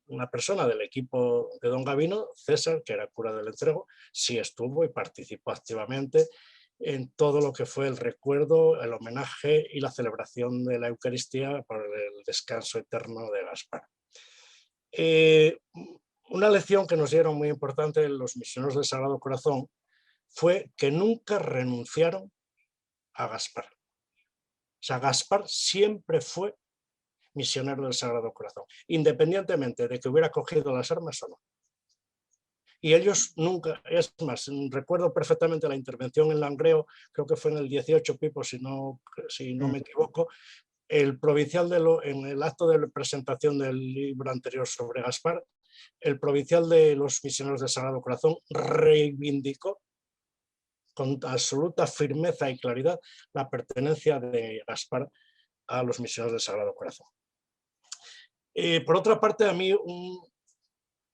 una persona del equipo de don Gavino, César, que era cura del Entrego, sí estuvo y participó activamente en todo lo que fue el recuerdo, el homenaje y la celebración de la Eucaristía por el descanso eterno de Gaspar. Una lección que nos dieron muy importante los misioneros del Sagrado Corazón fue que nunca renunciaron a Gaspar. O sea, Gaspar siempre fue misionero del Sagrado Corazón, independientemente de que hubiera cogido las armas o no. Y ellos nunca, es más, recuerdo perfectamente la intervención en Langreo, creo que fue en el 18, Pipo, si no me equivoco, el provincial en el acto de presentación del libro anterior sobre Gaspar, el provincial de los misioneros del Sagrado Corazón reivindicó con absoluta firmeza y claridad la pertenencia de Gaspar a los misioneros del Sagrado Corazón. Por otra parte, a mí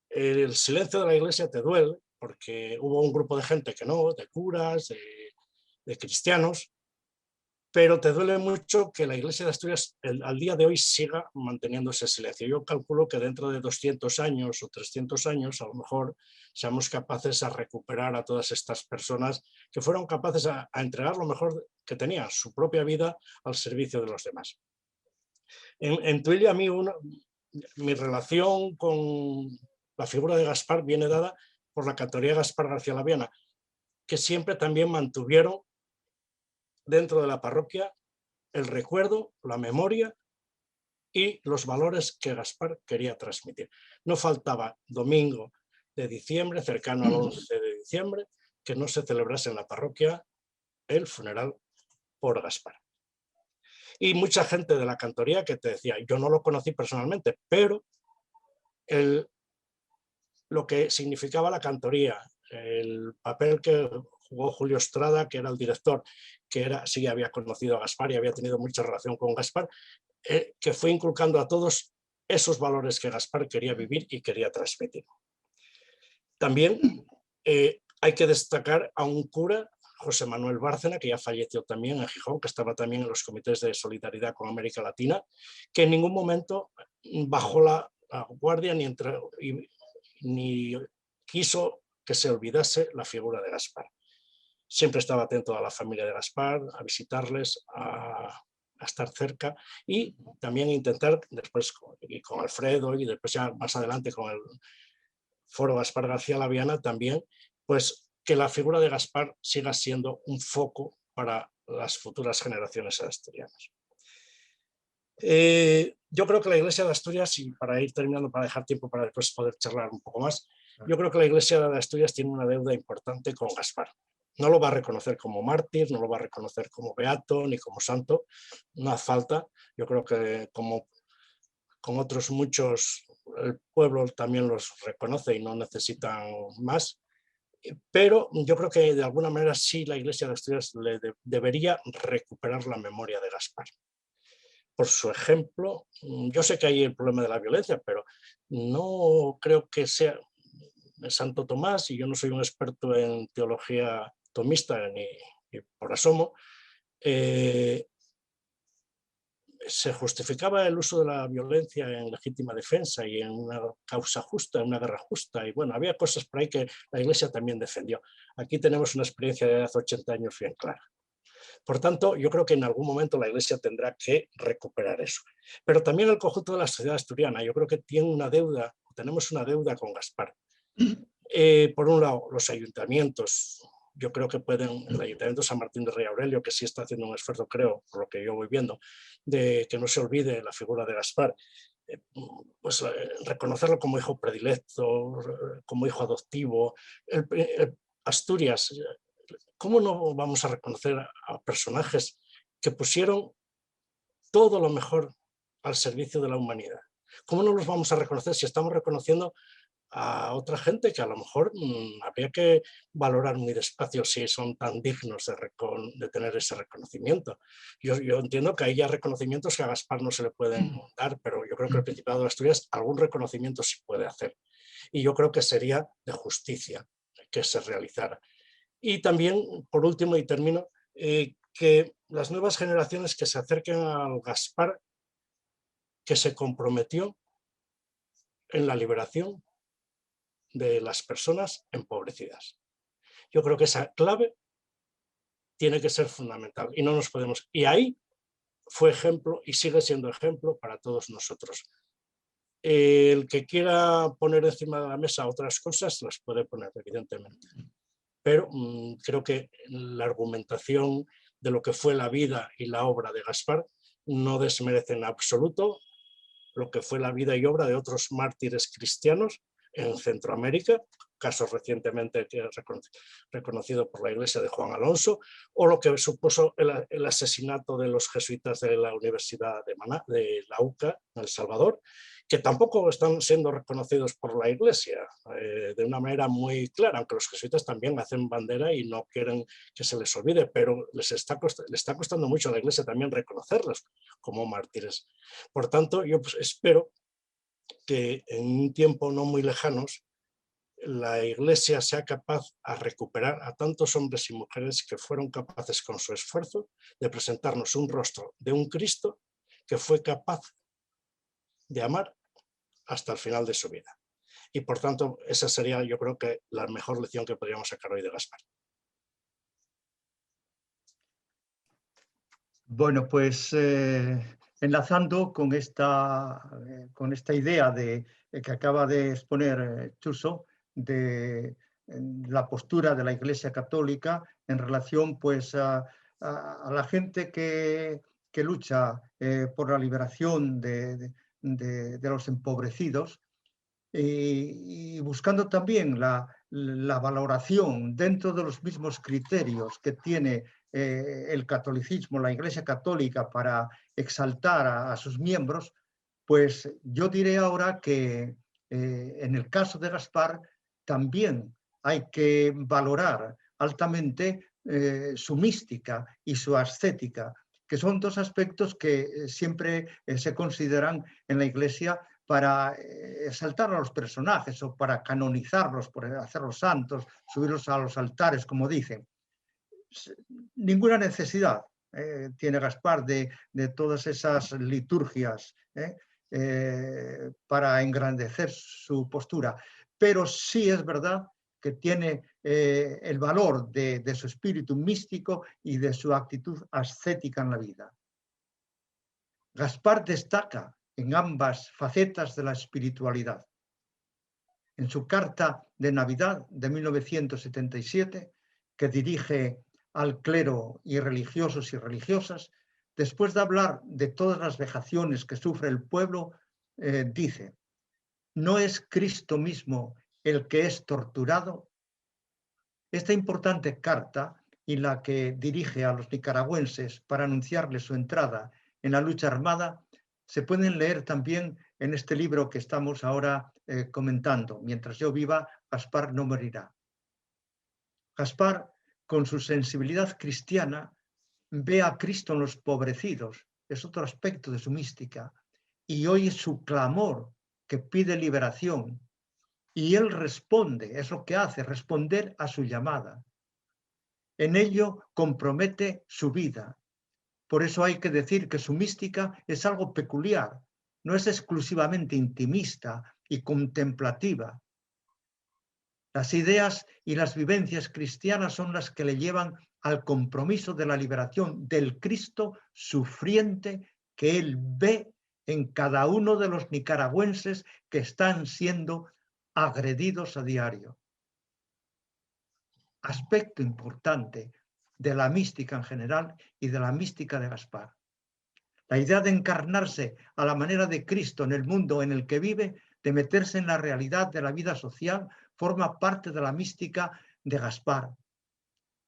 el silencio de la Iglesia te duele, porque hubo un grupo de gente que no, de curas, de cristianos, pero te duele mucho que la Iglesia de Asturias al día de hoy siga manteniendo ese silencio. Yo calculo que dentro de 200 años o 300 años a lo mejor seamos capaces a recuperar a todas estas personas que fueron capaces a entregar lo mejor que tenían, su propia vida, al servicio de los demás. En Tuili, a mí mi relación con la figura de Gaspar viene dada por la cantoría Gaspar García Laviana, que siempre también mantuvieron dentro de la parroquia el recuerdo, la memoria y los valores que Gaspar quería transmitir. No faltaba domingo de diciembre, cercano al 11 de diciembre, que no se celebrase en la parroquia el funeral por Gaspar. Y mucha gente de la cantoría que te decía, yo no lo conocí personalmente, pero lo que significaba la cantoría, el papel que jugó Julio Estrada, que era el director, que sí había conocido a Gaspar y había tenido mucha relación con Gaspar, que fue inculcando a todos esos valores que Gaspar quería vivir y quería transmitir. También hay que destacar a un cura, José Manuel Bárcena, que ya falleció también en Gijón, que estaba también en los comités de solidaridad con América Latina, que en ningún momento bajó la guardia ni quiso que se olvidase la figura de Gaspar. Siempre estaba atento a la familia de Gaspar, a visitarles, a estar cerca y también intentar después con Alfredo y después ya más adelante con el Foro Gaspar García Laviana también, pues que la figura de Gaspar siga siendo un foco para las futuras generaciones asturianas. Yo creo que la Iglesia de Asturias, y para ir terminando, para dejar tiempo para después poder charlar un poco más, yo creo que la Iglesia de Asturias tiene una deuda importante con Gaspar. No lo va a reconocer como mártir, no lo va a reconocer como beato ni como santo, no hace falta. Yo creo que como con otros muchos, el pueblo también los reconoce y no necesitan más. Pero yo creo que de alguna manera sí la Iglesia de Asturias debería recuperar la memoria de Gaspar. Por su ejemplo, yo sé que hay el problema de la violencia, pero no creo que sea Santo Tomás, y yo no soy un experto en teología tomista ni por asomo, se justificaba el uso de la violencia en legítima defensa y en una causa justa, en una guerra justa, y bueno, había cosas por ahí que la Iglesia también defendió. Aquí tenemos una experiencia de hace 80 años bien clara. Por tanto, yo creo que en algún momento la Iglesia tendrá que recuperar eso. Pero también el conjunto de la sociedad asturiana, yo creo que tiene una deuda, tenemos una deuda con Gaspar. Por un lado, los ayuntamientos, yo creo que pueden, el Ayuntamiento de San Martín de Rey Aurelio, que sí está haciendo un esfuerzo, creo, por lo que yo voy viendo, de que no se olvide la figura de Gaspar, pues reconocerlo como hijo predilecto, como hijo adoptivo. Asturias, ¿cómo no vamos a reconocer a personajes que pusieron todo lo mejor al servicio de la humanidad? ¿Cómo no los vamos a reconocer si estamos reconociendo a otra gente que a lo mejor habría que valorar muy despacio si son tan dignos de tener ese reconocimiento? Yo entiendo que hay ya reconocimientos que a Gaspar no se le pueden dar, pero yo creo que el Principado de Asturias algún reconocimiento sí puede hacer. Y yo creo que sería de justicia que se realizara. Y también, por último, y termino, que las nuevas generaciones que se acerquen al Gaspar que se comprometió en la liberación de las personas empobrecidas. Yo creo que esa clave tiene que ser fundamental y no nos podemos... Y ahí fue ejemplo y sigue siendo ejemplo para todos nosotros. El que quiera poner encima de la mesa otras cosas las puede poner, evidentemente. Pero creo que la argumentación de lo que fue la vida y la obra de Gaspar no desmerece en absoluto lo que fue la vida y obra de otros mártires cristianos en Centroamérica, caso recientemente reconocido por la Iglesia de Juan Alonso, o lo que supuso el asesinato de los jesuitas de la Universidad de la UCA, en El Salvador, que tampoco están siendo reconocidos por la Iglesia de una manera muy clara, aunque los jesuitas también hacen bandera y no quieren que se les olvide, pero le está costando mucho a la Iglesia también reconocerlos como mártires. Por tanto, yo pues espero que en un tiempo no muy lejanos la Iglesia sea capaz a recuperar a tantos hombres y mujeres que fueron capaces con su esfuerzo de presentarnos un rostro de un Cristo que fue capaz de amar hasta el final de su vida. Y por tanto, esa sería, yo creo que la mejor lección que podríamos sacar hoy de Gaspar. Bueno, pues enlazando con esta idea que acaba de exponer Chuso, de la postura de la Iglesia Católica en relación pues, a la gente que lucha por la liberación de los empobrecidos, y buscando también la valoración dentro de los mismos criterios que tiene el catolicismo, la Iglesia Católica, para exaltar a sus miembros, pues yo diré ahora que en el caso de Gaspar también hay que valorar altamente su mística y su ascética, que son dos aspectos que siempre se consideran en la Iglesia para exaltar a los personajes o para canonizarlos, por hacerlos santos, subirlos a los altares, como dicen. Ninguna necesidad tiene Gaspar de todas esas liturgias para engrandecer su postura, pero sí es verdad que tiene el valor de su espíritu místico y de su actitud ascética en la vida. Gaspar destaca en ambas facetas de la espiritualidad. En su carta de Navidad de 1977, que dirige al clero y religiosos y religiosas, después de hablar de todas las vejaciones que sufre el pueblo, dice: ¿no es Cristo mismo el que es torturado? Esta importante carta, y la que dirige a los nicaragüenses para anunciarles su entrada en la lucha armada, se pueden leer también en este libro que estamos ahora comentando. Mientras yo viva, Gaspar no morirá. Gaspar, con su sensibilidad cristiana, ve a Cristo en los pobrecidos, es otro aspecto de su mística, y oye su clamor que pide liberación, y él responde, es lo que hace, responder a su llamada. En ello compromete su vida. Por eso hay que decir que su mística es algo peculiar, no es exclusivamente intimista y contemplativa. Las ideas y las vivencias cristianas son las que le llevan al compromiso de la liberación del Cristo sufriente que él ve en cada uno de los nicaragüenses que están siendo agredidos a diario. Aspecto importante de la mística en general y de la mística de Gaspar. La idea de encarnarse a la manera de Cristo en el mundo en el que vive, de meterse en la realidad de la vida social, forma parte de la mística de Gaspar.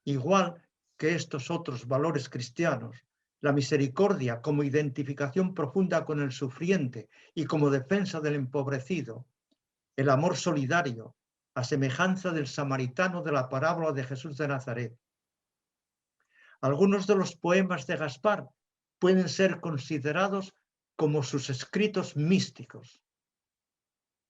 Igual que estos otros valores cristianos, la misericordia como identificación profunda con el sufriente y como defensa del empobrecido, el amor solidario, a semejanza del samaritano de la parábola de Jesús de Nazaret. Algunos de los poemas de Gaspar pueden ser considerados como sus escritos místicos.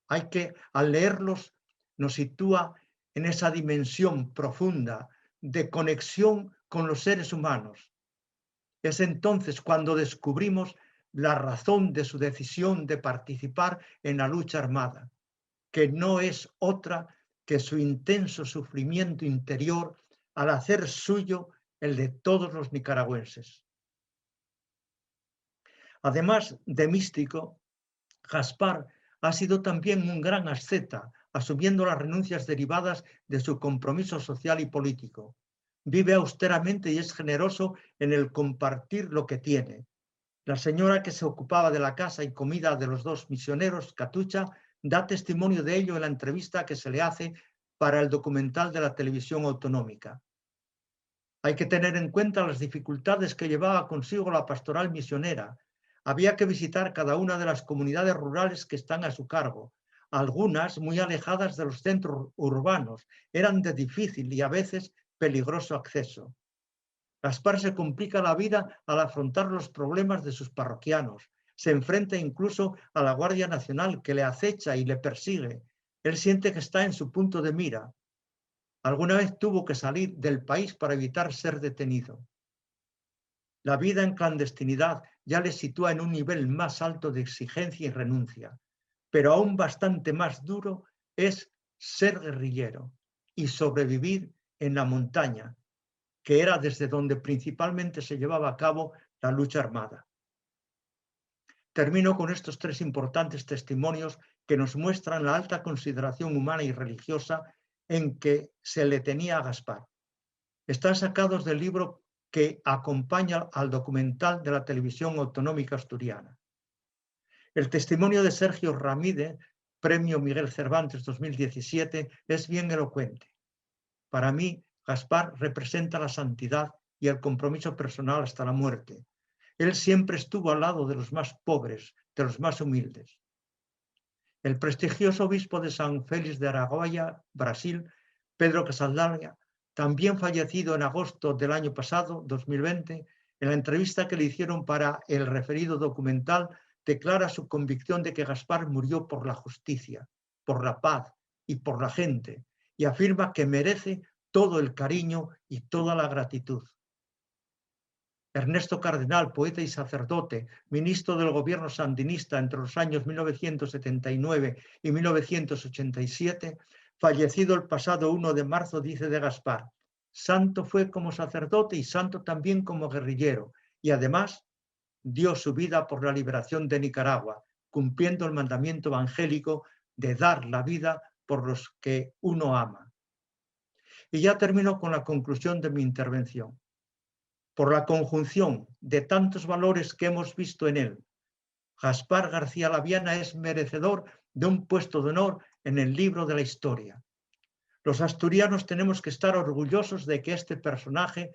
Hay que, al leerlos, nos sitúa en esa dimensión profunda de conexión con los seres humanos. Es entonces cuando descubrimos la razón de su decisión de participar en la lucha armada, que no es otra que su intenso sufrimiento interior al hacer suyo el de todos los nicaragüenses. Además de místico, Gaspar ha sido también un gran asceta, asumiendo las renuncias derivadas de su compromiso social y político. Vive austeramente y es generoso en el compartir lo que tiene. La señora que se ocupaba de la casa y comida de los dos misioneros, Catucha, da testimonio de ello en la entrevista que se le hace para el documental de la televisión autonómica. Hay que tener en cuenta las dificultades que llevaba consigo la pastoral misionera. Había que visitar cada una de las comunidades rurales que están a su cargo. Algunas muy alejadas de los centros urbanos, eran de difícil y a veces peligroso acceso. Gaspar se complica la vida al afrontar los problemas de sus parroquianos. Se enfrenta incluso a la Guardia Nacional que le acecha y le persigue. Él siente que está en su punto de mira. Alguna vez tuvo que salir del país para evitar ser detenido. La vida en clandestinidad ya le sitúa en un nivel más alto de exigencia y renuncia, pero aún bastante más duro es ser guerrillero y sobrevivir en la montaña, que era desde donde principalmente se llevaba a cabo la lucha armada. Termino con estos 3 importantes testimonios que nos muestran la alta consideración humana y religiosa en que se le tenía a Gaspar. Están sacados del libro que acompaña al documental de la televisión autonómica asturiana. El testimonio de Sergio Ramírez, Premio Miguel Cervantes 2017, es bien elocuente. Para mí, Gaspar representa la santidad y el compromiso personal hasta la muerte. Él siempre estuvo al lado de los más pobres, de los más humildes. El prestigioso obispo de San Félix de Araguaia, Brasil, Pedro Casaldaglia, también fallecido en agosto del año pasado, 2020, en la entrevista que le hicieron para el referido documental, declara su convicción de que Gaspar murió por la justicia, por la paz y por la gente, y afirma que merece todo el cariño y toda la gratitud. Ernesto Cardenal, poeta y sacerdote, ministro del gobierno sandinista entre los años 1979 y 1987, fallecido el pasado 1 de marzo, dice de Gaspar: santo fue como sacerdote y santo también como guerrillero, y además dio su vida por la liberación de Nicaragua, cumpliendo el mandamiento evangélico de dar la vida por los que uno ama. Y ya termino con la conclusión de mi intervención. Por la conjunción de tantos valores que hemos visto en él, Gaspar García Laviana es merecedor de un puesto de honor en el libro de la historia. Los asturianos tenemos que estar orgullosos de que este personaje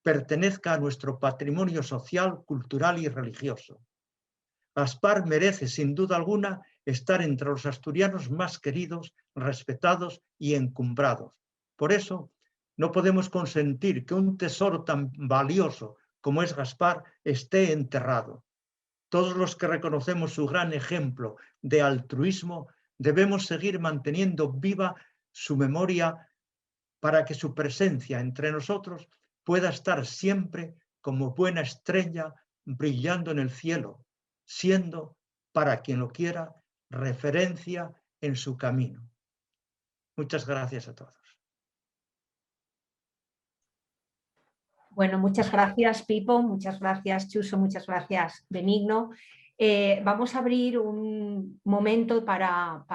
pertenezca a nuestro patrimonio social, cultural y religioso. Gaspar merece, sin duda alguna, estar entre los asturianos más queridos, respetados y encumbrados. Por eso, no podemos consentir que un tesoro tan valioso como es Gaspar esté enterrado. Todos los que reconocemos su gran ejemplo de altruismo debemos seguir manteniendo viva su memoria para que su presencia entre nosotros pueda estar siempre como buena estrella brillando en el cielo, siendo, para quien lo quiera, referencia en su camino. Muchas gracias a todos. Bueno, muchas gracias, Pipo, muchas gracias, Chuso, muchas gracias, Benigno. Vamos a abrir un momento para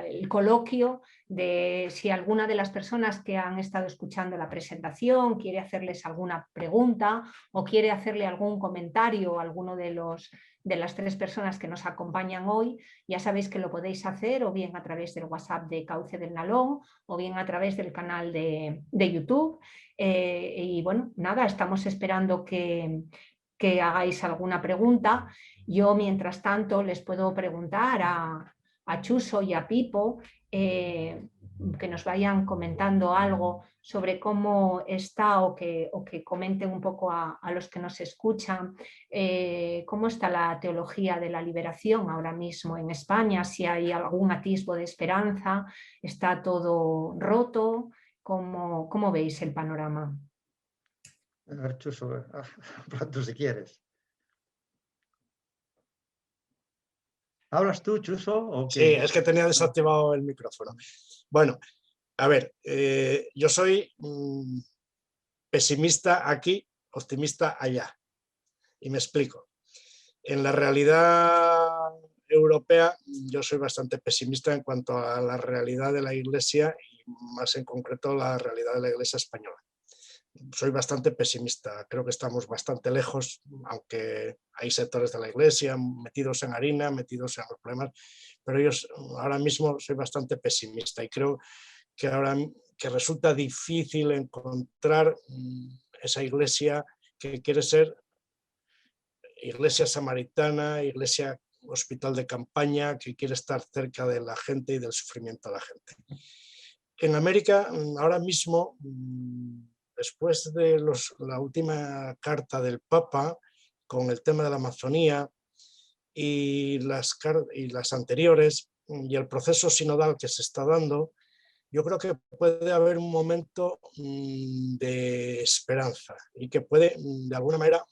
el coloquio de si alguna de las personas que han estado escuchando la presentación quiere hacerles alguna pregunta o quiere hacerle algún comentario a alguno de las 3 personas que nos acompañan hoy. Ya sabéis que lo podéis hacer o bien a través del WhatsApp de Cauce del Nalón o bien a través del canal de YouTube. Y bueno, nada, estamos esperando que hagáis alguna pregunta. Yo, mientras tanto, les puedo preguntar a Chuso y a Pipo que nos vayan comentando algo sobre cómo está o que comenten un poco a los que nos escuchan cómo está la teología de la liberación ahora mismo en España, si hay algún atisbo de esperanza, está todo roto. ¿Cómo veis el panorama? A ver, Chuso, pronto si quieres. ¿Hablas tú, Chuso? ¿O qué? Sí, es que tenía desactivado el micrófono. Bueno, a ver, yo soy pesimista aquí, optimista allá. Y me explico. En la realidad europea yo soy bastante pesimista en cuanto a la realidad de la Iglesia y más en concreto la realidad de la Iglesia española. Soy bastante pesimista, creo que estamos bastante lejos, aunque hay sectores de la Iglesia metidos en harina, metidos en los problemas, pero ahora mismo soy bastante pesimista y creo que ahora que resulta difícil encontrar esa iglesia que quiere ser iglesia samaritana, iglesia hospital de campaña, que quiere estar cerca de la gente y del sufrimiento de la gente. En América, ahora mismo, después de la última carta del Papa con el tema de la Amazonía y las anteriores y el proceso sinodal que se está dando, yo creo que puede haber un momento de esperanza y que puede, de alguna manera,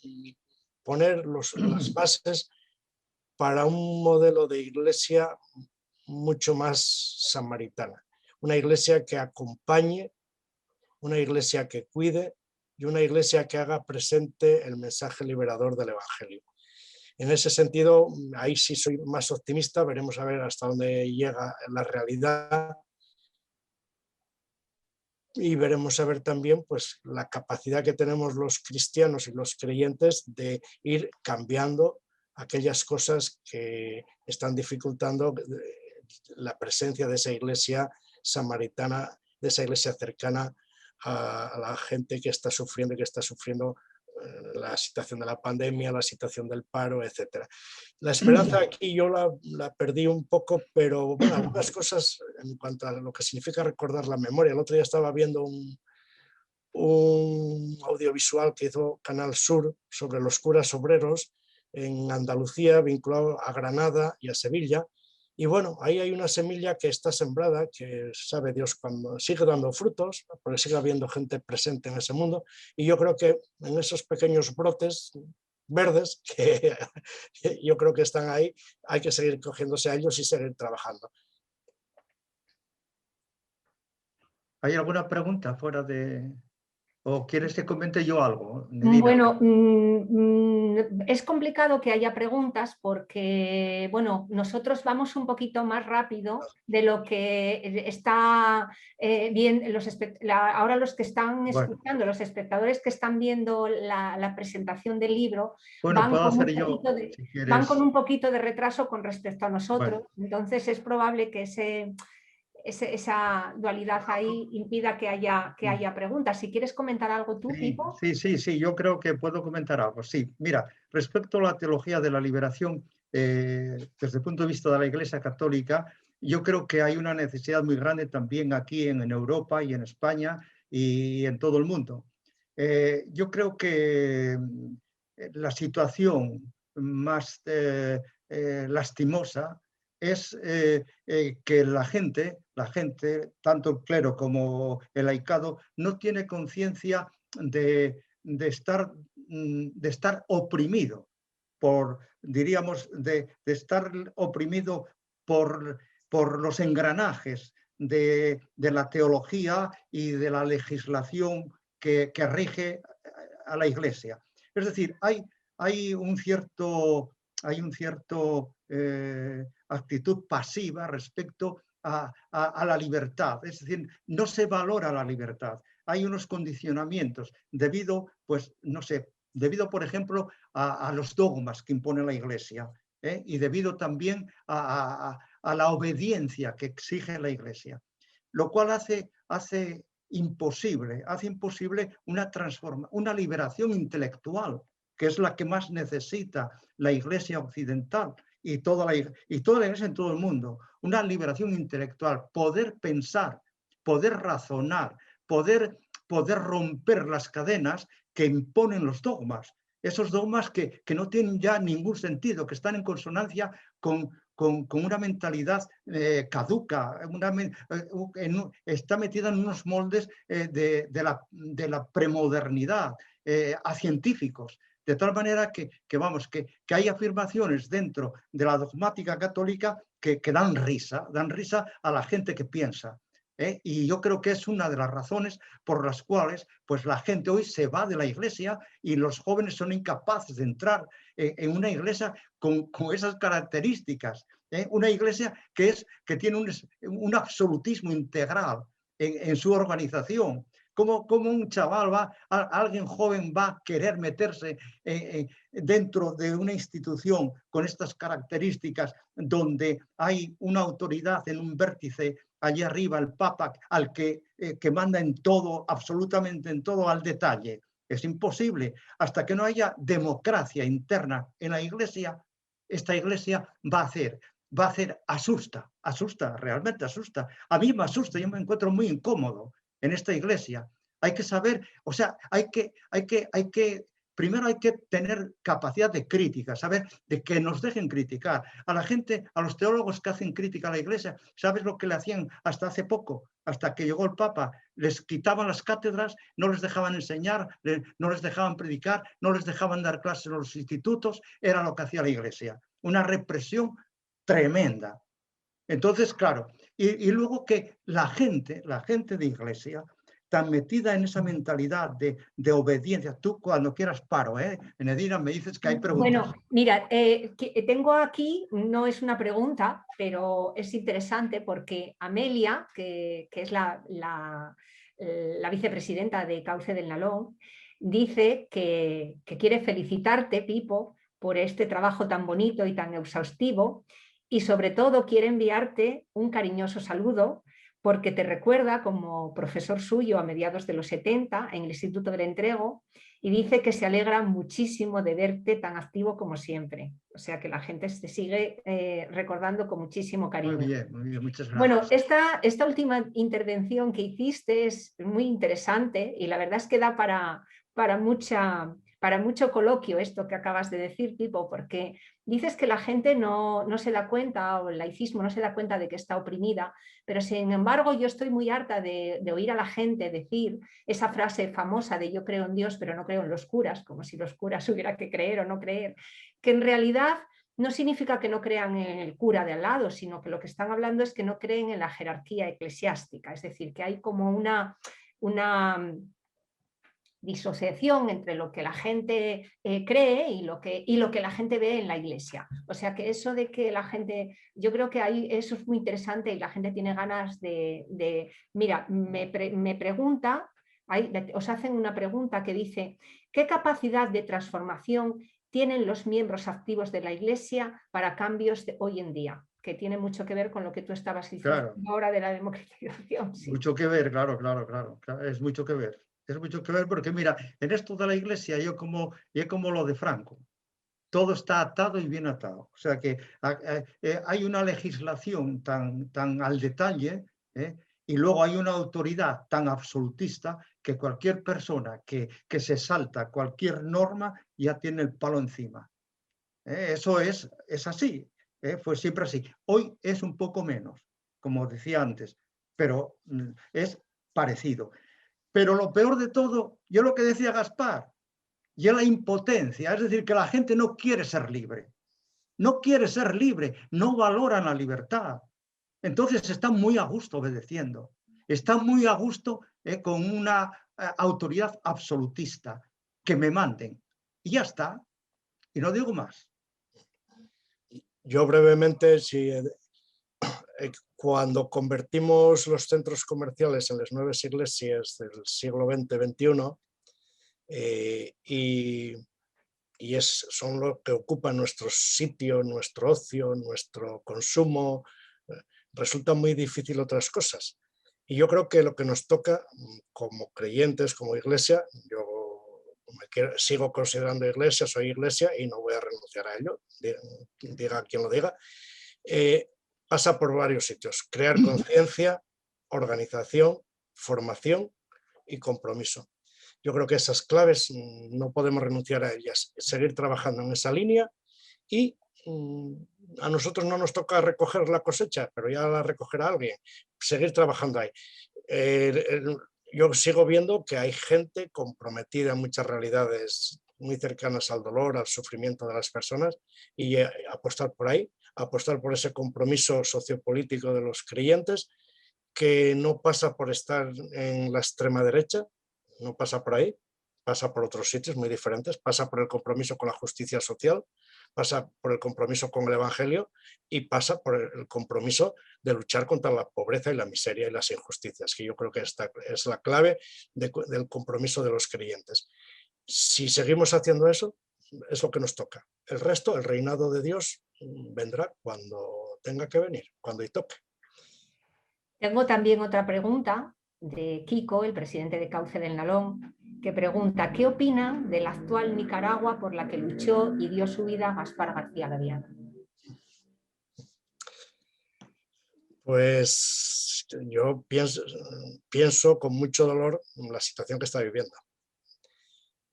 poner las bases para un modelo de iglesia mucho más samaritana. Una iglesia que acompañe, una iglesia que cuide y una iglesia que haga presente el mensaje liberador del Evangelio. En ese sentido, ahí sí soy más optimista, veremos a ver hasta dónde llega la realidad y veremos a ver también pues, la capacidad que tenemos los cristianos y los creyentes de ir cambiando aquellas cosas que están dificultando la presencia de esa iglesia samaritana, de esa iglesia cercana a la gente que está sufriendo la situación de la pandemia, la situación del paro, etc. La esperanza aquí yo la perdí un poco, pero bueno, algunas cosas en cuanto a lo que significa recordar la memoria. El otro día estaba viendo un audiovisual que hizo Canal Sur sobre los curas obreros en Andalucía, vinculado a Granada y a Sevilla. Y bueno, ahí hay una semilla que está sembrada, que sabe Dios cuando sigue dando frutos, porque sigue habiendo gente presente en ese mundo. Y yo creo que en esos pequeños brotes verdes, que yo creo que están ahí, hay que seguir cogiéndose a ellos y seguir trabajando. ¿Hay alguna pregunta fuera de...? ¿O quieres que comente yo algo, Nedina? Bueno, es complicado que haya preguntas porque, bueno, nosotros vamos un poquito más rápido de lo que está bien, ahora los que están escuchando, los espectadores que están viendo la presentación del libro, bueno, van, puedo con, hacer yo, si quieres... van con un poquito de retraso con respecto a nosotros, bueno. Entonces es probable que esa dualidad ahí impida que haya preguntas. Si quieres comentar algo tú, Pipo. Sí, yo creo que puedo comentar algo. Sí, mira, respecto a la teología de la liberación, desde el punto de vista de la Iglesia Católica, yo creo que hay una necesidad muy grande también aquí en Europa y en España y en todo el mundo. Yo creo que la situación más lastimosa es que la gente, tanto el clero como el laicado, no tiene conciencia de estar oprimido diríamos, de estar oprimido por los engranajes de la teología y de la legislación que rige a la Iglesia. Es decir, hay un cierto actitud pasiva respecto a la libertad, es decir, no se valora la libertad. Hay unos condicionamientos debido, pues, no sé, debido, por ejemplo, a los dogmas que impone la Iglesia, y debido también a la obediencia que exige la Iglesia, lo cual hace imposible una liberación intelectual, que es la que más necesita la Iglesia occidental y toda la Iglesia en todo el mundo. Una liberación intelectual, poder pensar, poder razonar, poder romper las cadenas que imponen los dogmas. Esos dogmas que no tienen ya ningún sentido, que están en consonancia con una mentalidad caduca, está metida en unos moldes de la premodernidad, a científicos. De tal manera que hay afirmaciones dentro de la dogmática católica que dan risa a la gente que piensa. Y yo creo que es una de las razones por las cuales pues, la gente hoy se va de la Iglesia y los jóvenes son incapaces de entrar en una Iglesia con esas características. Una Iglesia que tiene un absolutismo integral en su organización, ¿Cómo un chaval alguien joven va a querer meterse dentro de una institución con estas características donde hay una autoridad en un vértice allí arriba, el Papa, al que manda en todo, absolutamente en todo al detalle? Es imposible. Hasta que no haya democracia interna en la Iglesia, esta Iglesia va a hacer, asusta, realmente asusta. A mí me asusta, yo me encuentro muy incómodo en esta Iglesia. Hay que saber, o sea, primero hay que tener capacidad de crítica, saber de que nos dejen criticar. A la gente, a los teólogos que hacen crítica a la Iglesia, ¿sabes lo que le hacían hasta hace poco? Hasta que llegó el Papa, les quitaban las cátedras, no les dejaban enseñar, no les dejaban predicar, no les dejaban dar clases en los institutos, era lo que hacía la Iglesia. Una represión tremenda. Entonces, claro, y luego que la gente de Iglesia, tan metida en esa mentalidad de obediencia. Tú cuando quieras paro, Enedina, me dices que hay preguntas. Bueno, mira, tengo aquí, no es una pregunta, pero es interesante porque Amelia, que es la vicepresidenta de Cauce del Nalón, dice que quiere felicitarte, Pipo, por este trabajo tan bonito y tan exhaustivo, y sobre todo quiere enviarte un cariñoso saludo porque te recuerda como profesor suyo a mediados de los 70 en el Instituto del Entrego, y dice que se alegra muchísimo de verte tan activo como siempre. O sea que la gente se sigue recordando con muchísimo cariño. Muy bien, muchas gracias. Bueno, esta última intervención que hiciste es muy interesante y la verdad es que da para mucho coloquio esto que acabas de decir, Pipo, porque dices que la gente no se da cuenta, o el laicismo no se da cuenta de que está oprimida, pero sin embargo yo estoy muy harta de oír a la gente decir esa frase famosa de yo creo en Dios pero no creo en los curas, como si los curas hubiera que creer o no creer, que en realidad no significa que no crean en el cura de al lado, sino que lo que están hablando es que no creen en la jerarquía eclesiástica, es decir, que hay como una disociación entre lo que la gente cree y lo que la gente ve en la Iglesia. O sea que eso de que la gente, yo creo que ahí eso es muy interesante y la gente tiene ganas mira, me pregunta, os hacen una pregunta que dice, ¿qué capacidad de transformación tienen los miembros activos de la Iglesia para cambios de hoy en día? Que tiene mucho que ver con lo que tú estabas diciendo ahora de la democratización. Sí. Mucho que ver, claro, es mucho que ver. Es mucho que ver porque, mira, en esto de la Iglesia yo como lo de Franco. Todo está atado y bien atado. O sea que hay una legislación tan al detalle, y luego hay una autoridad tan absolutista que cualquier persona que se salta cualquier norma ya tiene el palo encima. Eso es así. Fue siempre así. Hoy es un poco menos, como decía antes, pero es parecido. Pero lo peor de todo, yo lo que decía Gaspar, y es la impotencia, es decir, que la gente no quiere ser libre, no valoran la libertad. Entonces están muy a gusto obedeciendo, están muy a gusto con una autoridad absolutista, que me manden. Y ya está, y no digo más. Yo brevemente, cuando convertimos los centros comerciales en las nuevas iglesias del siglo XX-XXI, son lo que ocupan nuestro sitio, nuestro ocio, nuestro consumo, resulta muy difícil otras cosas. Y yo creo que lo que nos toca como creyentes, como iglesia, yo sigo considerando iglesia, soy iglesia y no voy a renunciar a ello, diga quien lo diga, pasa por varios sitios: crear conciencia, organización, formación y compromiso. Yo creo que esas claves no podemos renunciar a ellas, seguir trabajando en esa línea, y a nosotros no nos toca recoger la cosecha, pero ya la recogerá alguien, seguir trabajando ahí. Yo sigo viendo que hay gente comprometida en muchas realidades muy cercanas al dolor, al sufrimiento de las personas, y apostar por ahí, apostar por ese compromiso sociopolítico de los creyentes, que no pasa por estar en la extrema derecha, no pasa por ahí, pasa por otros sitios muy diferentes, pasa por el compromiso con la justicia social, pasa por el compromiso con el Evangelio y pasa por el compromiso de luchar contra la pobreza y la miseria y las injusticias, que yo creo que esta es la clave del compromiso de los creyentes. Si seguimos haciendo eso, es lo que nos toca. El resto, el reinado de Dios, vendrá cuando tenga que venir, cuando y toque. Tengo también otra pregunta de Kiko, el presidente de Cauce del Nalón, que pregunta: ¿qué opina de la actual Nicaragua por la que luchó y dio su vida Gaspar García Laviana? Pues yo pienso con mucho dolor en la situación que está viviendo.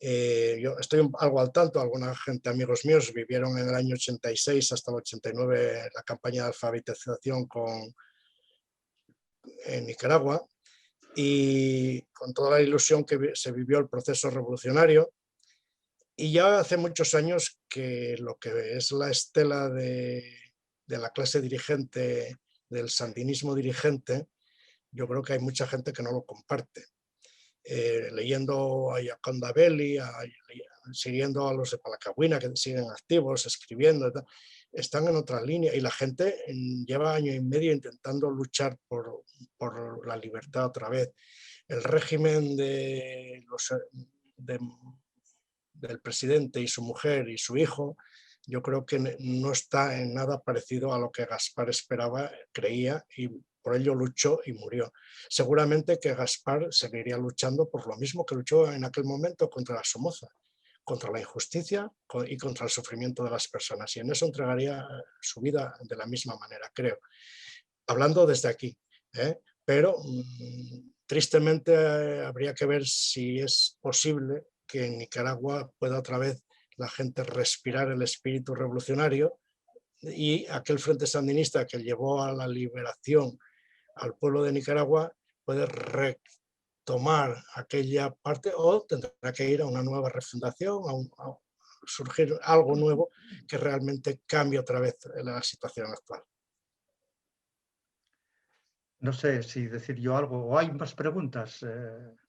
Yo estoy algo al tanto, alguna gente, amigos míos, vivieron en el año 86 hasta el 89 la campaña de alfabetización en Nicaragua, y con toda la ilusión que se vivió el proceso revolucionario. Y ya hace muchos años que lo que es la estela de la clase dirigente, del sandinismo dirigente, yo creo que hay mucha gente que no lo comparte. Leyendo a Yaconda Belli, siguiendo a los de Palacagüina, que siguen activos, escribiendo, están en otra línea, y la gente lleva año y medio intentando luchar por la libertad otra vez. El régimen del presidente y su mujer y su hijo, yo creo que no está en nada parecido a lo que Gaspar esperaba, creía, y por ello luchó y murió. Seguramente que Gaspar seguiría luchando por lo mismo que luchó en aquel momento contra la Somoza, contra la injusticia y contra el sufrimiento de las personas, y en eso entregaría su vida de la misma manera, creo. Hablando desde aquí, pero tristemente habría que ver si es posible que en Nicaragua pueda otra vez la gente respirar el espíritu revolucionario, y aquel frente sandinista que llevó a la liberación al pueblo de Nicaragua puede retomar aquella parte, o tendrá que ir a una nueva refundación, a surgir algo nuevo que realmente cambie otra vez la situación actual. No sé si decir yo algo, o hay más preguntas.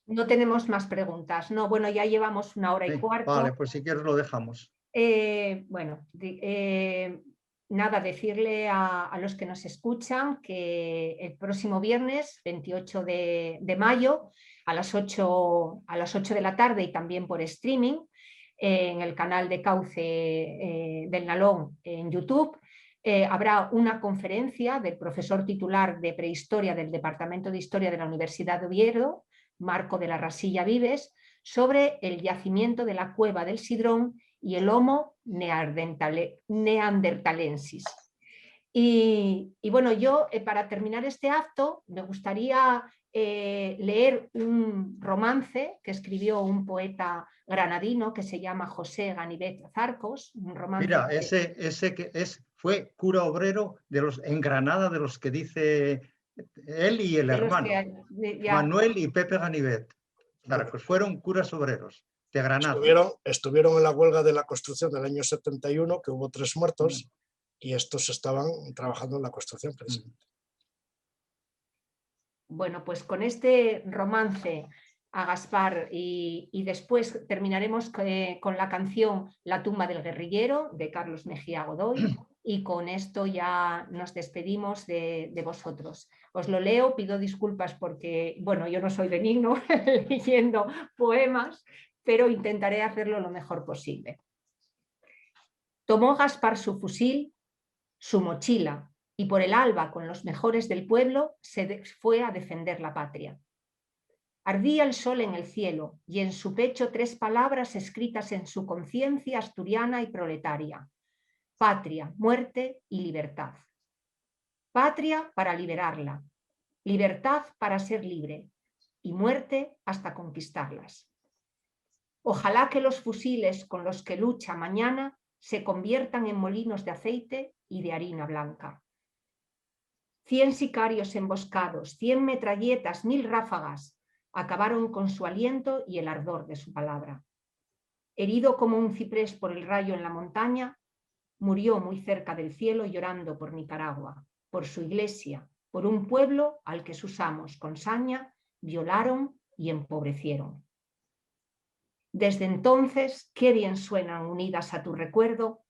No tenemos más preguntas. No, bueno, ya llevamos 1 hora y Sí, cuarto. vale, pues si quieres lo dejamos. Nada, decirle a los que nos escuchan que el próximo viernes, 28 de mayo, a las 8 de la tarde, y también por streaming, en el canal de Cauce del Nalón en YouTube, habrá una conferencia del profesor titular de Prehistoria del Departamento de Historia de la Universidad de Oviedo, Marco de la Rasilla Vives, sobre el yacimiento de la Cueva del Sidrón y el Homo neanderthalensis. Y bueno, yo para terminar este acto me gustaría leer un romance que escribió un poeta granadino que se llama José Ganivet Zarcos. Un romance. Mira, ese fue cura obrero en Granada, de los que dice él y el hermano, Manuel y Pepe Ganivet. Claro, pues fueron curas obreros de Granada. Estuvieron en la huelga de la construcción del año 71, que hubo 3 muertos, y estos estaban trabajando en la construcción precisamente. Bueno, pues con este romance a Gaspar y después terminaremos con la canción La tumba del guerrillero de Carlos Mejía Godoy, y con esto ya nos despedimos de vosotros. Os lo leo, pido disculpas porque, bueno, yo no soy benigno leyendo poemas, pero intentaré hacerlo lo mejor posible. Tomó Gaspar su fusil, su mochila, y por el alba con los mejores del pueblo se fue a defender la patria. Ardía el sol en el cielo y en su pecho 3 palabras escritas en su conciencia asturiana y proletaria: patria, muerte y libertad. Patria para liberarla, libertad para ser libre, y muerte hasta conquistarlas. Ojalá que los fusiles con los que lucha mañana se conviertan en molinos de aceite y de harina blanca. 100 sicarios emboscados, 100 metralletas, 1000 ráfagas acabaron con su aliento y el ardor de su palabra. Herido como un ciprés por el rayo en la montaña, murió muy cerca del cielo llorando por Nicaragua, por su iglesia, por un pueblo al que sus amos con saña violaron y empobrecieron. Desde entonces, qué bien suenan unidas a tu recuerdo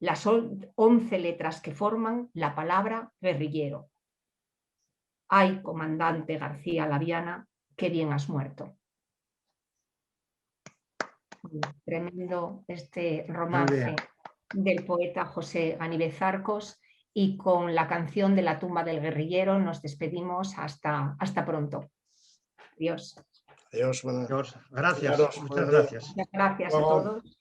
las 11 letras que forman la palabra guerrillero. Ay, comandante García Laviana, qué bien has muerto. Tremendo este romance del poeta José Ganíbez Arcos, y con la canción de La tumba del guerrillero nos despedimos hasta pronto. Adiós. Adiós, buenas. Adiós. Gracias, Adiós, muchas gracias. Muchas gracias a todos.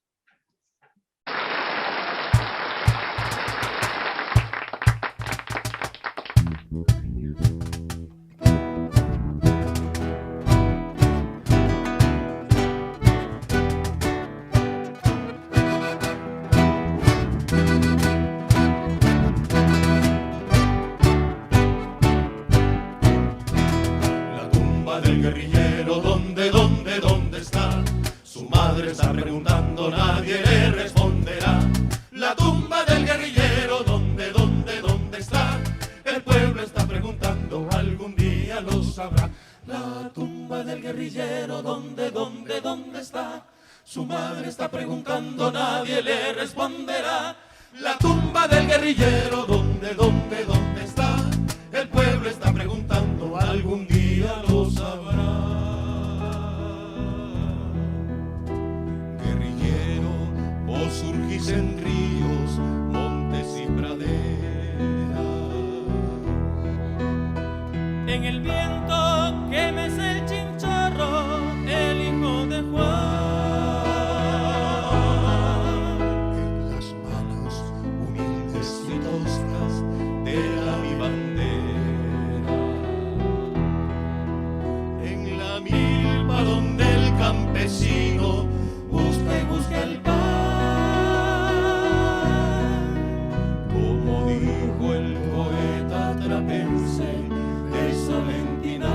La tumba del guerrillero, ¿dónde está? Su madre está preguntando, nadie le responderá. La tumba del guerrillero, ¿dónde está? El pueblo está preguntando, algún día lo sabrá. La tumba del guerrillero, ¿dónde está? Su madre está preguntando, nadie le responderá. La tumba del guerrillero, ¿dónde está? El pueblo está preguntando, algún día lo sabrá. Guerrillero, vos surgís en ríos, montes y praderas. En el viento que mece el chinchorro, el hijo de Juan. En las manos humildes y toscas de la mi bandera. En la milpa donde el campesino busca y busca el pan. Como dijo el poeta trapense de Solentiname.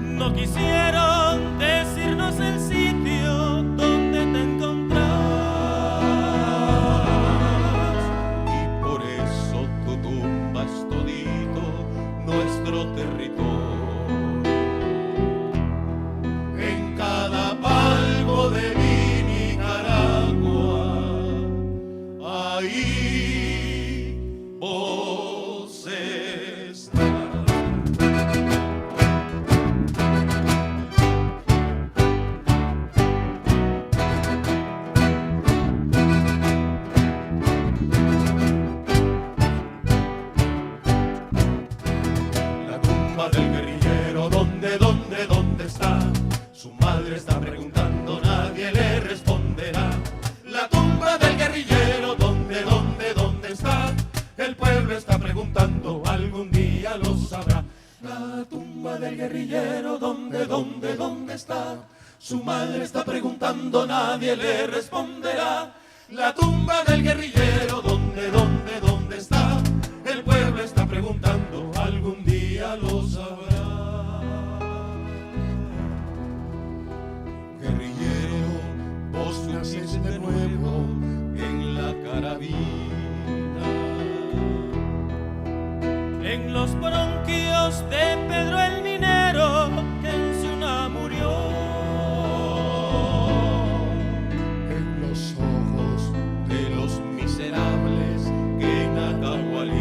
No quisieron decirnos el sitio donde te encontrás. Y por eso tu tumba es todito nuestro territorio. En cada palmo de mi Nicaragua, ahí vos estás. La tumba del guerrillero, ¿dónde está? Su madre está preguntando, nadie le responderá. La tumba del guerrillero, ¿dónde está? El pueblo está preguntando, algún día lo sabrá. La tumba del guerrillero, ¿dónde está? Su madre está preguntando, nadie le responderá. La tumba del guerrillero, ¿dónde está? El pueblo está preguntando, algún día lo sabrá. Guerrillero, vos naciste de nuevo en la carabina. En los bronquios de Pedro el minero, que en Ciuna murió. En los ojos de los miserables que en Atahualpa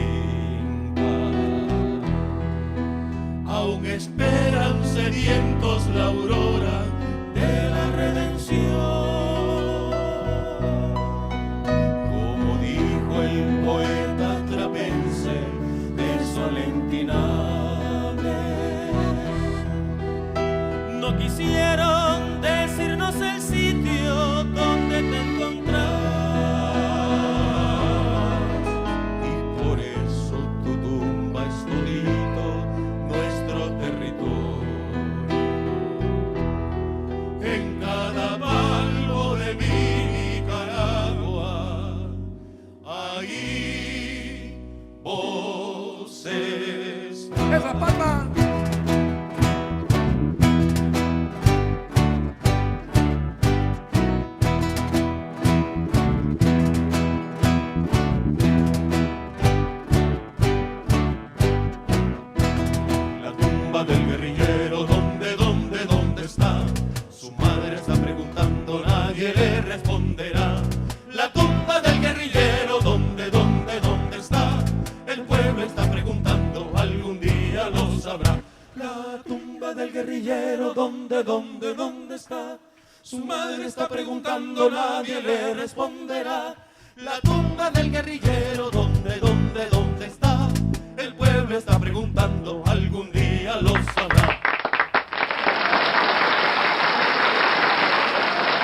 aún esperan sedientos la aurora de la redención. Como dijo el poeta trapense de Solentiname. No quisieron decirnos el sitio donde te encontrás. Y por eso tu tumba es todito nuestro territorio. En cada palmo de mi Nicaragua, ahí vos estás. ¡Esa palma! La tumba del guerrillero, ¿dónde guerrillero, ¿dónde está? Su madre está preguntando, nadie le responderá. La tumba del guerrillero, ¿dónde está?